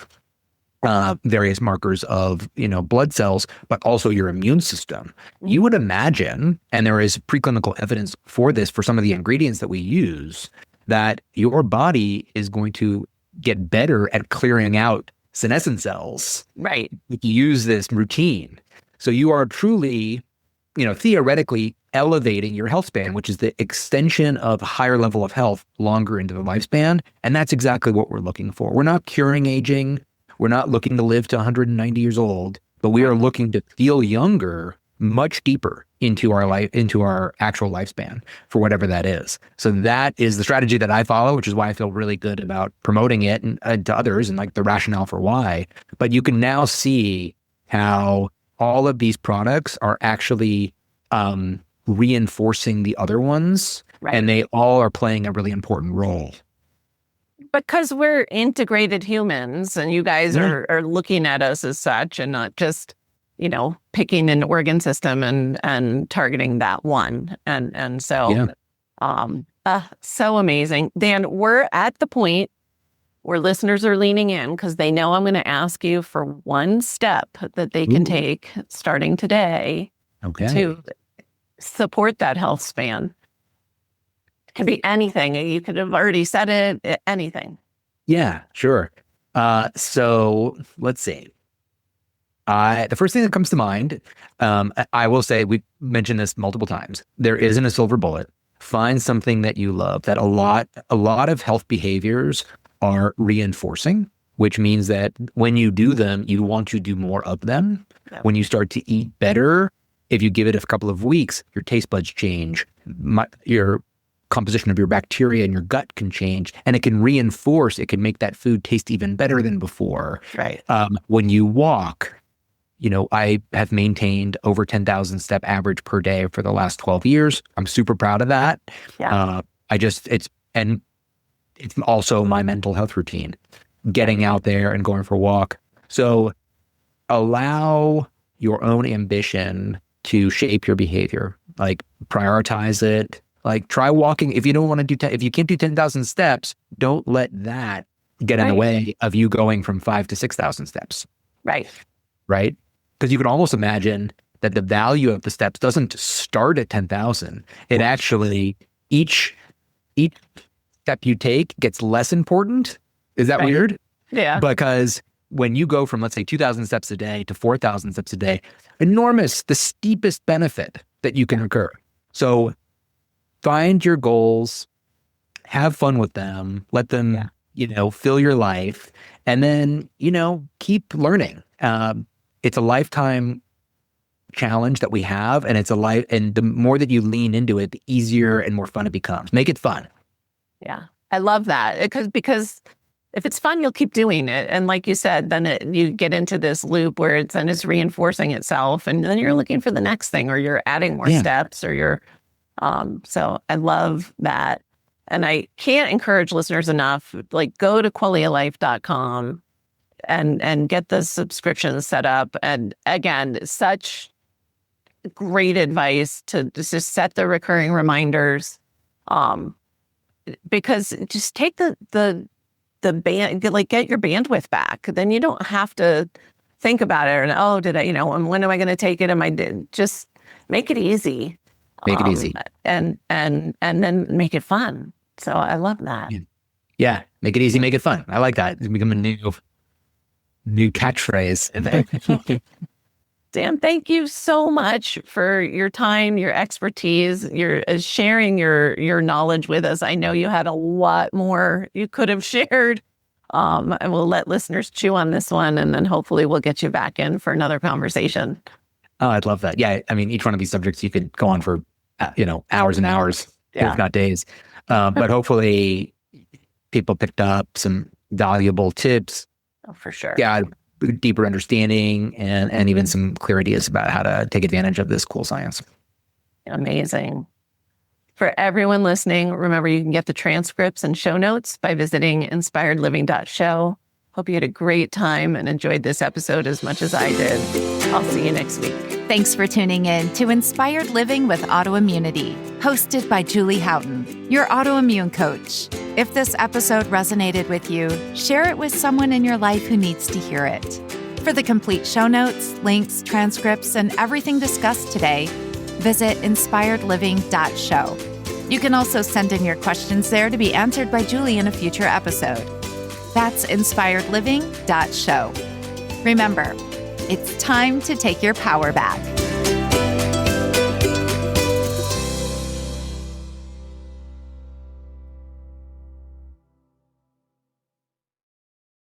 A: various markers of, blood cells, but also your immune system. You would imagine, and there is preclinical evidence for this, for some of the ingredients that we use, that your body is going to get better at clearing out senescent cells.
D: Right.
A: If you use this routine. So you are truly, theoretically elevating your health span, which is the extension of a higher level of health longer into the lifespan. And that's exactly what we're looking for. We're not curing aging. We're not looking to live to 190 years old, but we are looking to feel younger much deeper into our life, into our actual lifespan for whatever that is. So that is the strategy that I follow, which is why I feel really good about promoting it and to others and like the rationale for why. But you can now see how all of these products are actually reinforcing the other ones, right. And they all are playing a really important role.
D: Because we're integrated humans and you guys are looking at us as such and not just, picking an organ system and targeting that one. And so, so amazing. Dan, we're at the point where listeners are leaning in because they know I'm going to ask you for one step that they can take starting today to support that health span. It could be anything. You could have already said it, anything.
A: Yeah, sure. So let's see. The first thing that comes to mind, I will say, we've mentioned this multiple times. There isn't a silver bullet. Find something that you love. That a lot of health behaviors are reinforcing, which means that when you do them, you want to do more of them. Yeah. When you start to eat better, if you give it a couple of weeks, your taste buds change. Your composition of your bacteria in your gut can change, and it can reinforce. It can make that food taste even better than before.
D: Right.
A: When you walk, I have maintained over 10,000 step average per day for the last 12 years. I'm super proud of that.
D: Yeah.
A: It's also my mental health routine, getting out there and going for a walk. So allow your own ambition to shape your behavior, like prioritize it, like try walking. If you don't want to if you can't do 10,000 steps, don't let that get in the way of you going from 5,000 to 6,000 steps.
D: Right.
A: Right. Because you can almost imagine that the value of the steps doesn't start at 10,000. It actually, each step you take gets less important. Is that weird?
D: Yeah.
A: Because when you go from, let's say, 2,000 steps a day to 4,000 steps a day, enormous, the steepest benefit that you can occur. So find your goals, have fun with them, let them, fill your life, and then, keep learning. It's a lifetime challenge that we have, and and the more that you lean into it, the easier and more fun it becomes. Make it fun.
D: Yeah, I love that because if it's fun, you'll keep doing it. And like you said, then you get into this loop where it's reinforcing itself, and then you're looking for the next thing, or you're adding more steps, or you're. So I love that, and I can't encourage listeners enough. Like, go to qualialife.com and get the subscription set up. And again, such great advice to just set the recurring reminders. Because just take the band, like, get your bandwidth back. Then you don't have to think about it. And did I, when am I going to take it? Just make it easy.
A: Make it easy.
D: And then make it fun. So I love that.
A: Yeah. Make it easy, make it fun. I like that. It's become a new catchphrase.
D: Dan, thank you so much for your time, your expertise, your sharing your knowledge with us. I know you had a lot more you could have shared. And we'll let listeners chew on this one, and then hopefully we'll get you back in for another conversation.
A: Oh, I'd love that. Yeah. I mean, each one of these subjects you could go on for, hours and hours, if not days. But hopefully people picked up some valuable tips.
D: Oh, for sure.
A: Yeah. Deeper understanding and even some clear ideas about how to take advantage of this cool science.
D: Amazing. For everyone listening, remember you can get the transcripts and show notes by visiting inspiredliving.show. Hope you had a great time and enjoyed this episode as much as I did. I'll see you next week.
B: Thanks for tuning in to Inspired Living with Autoimmunity, hosted by Julie Houghton, your autoimmune coach. If this episode resonated with you, share it with someone in your life who needs to hear it. For the complete show notes, links, transcripts, and everything discussed today, visit inspiredliving.show. You can also send in your questions there to be answered by Julie in a future episode. That's inspiredliving.show. Remember, it's time to take your power back.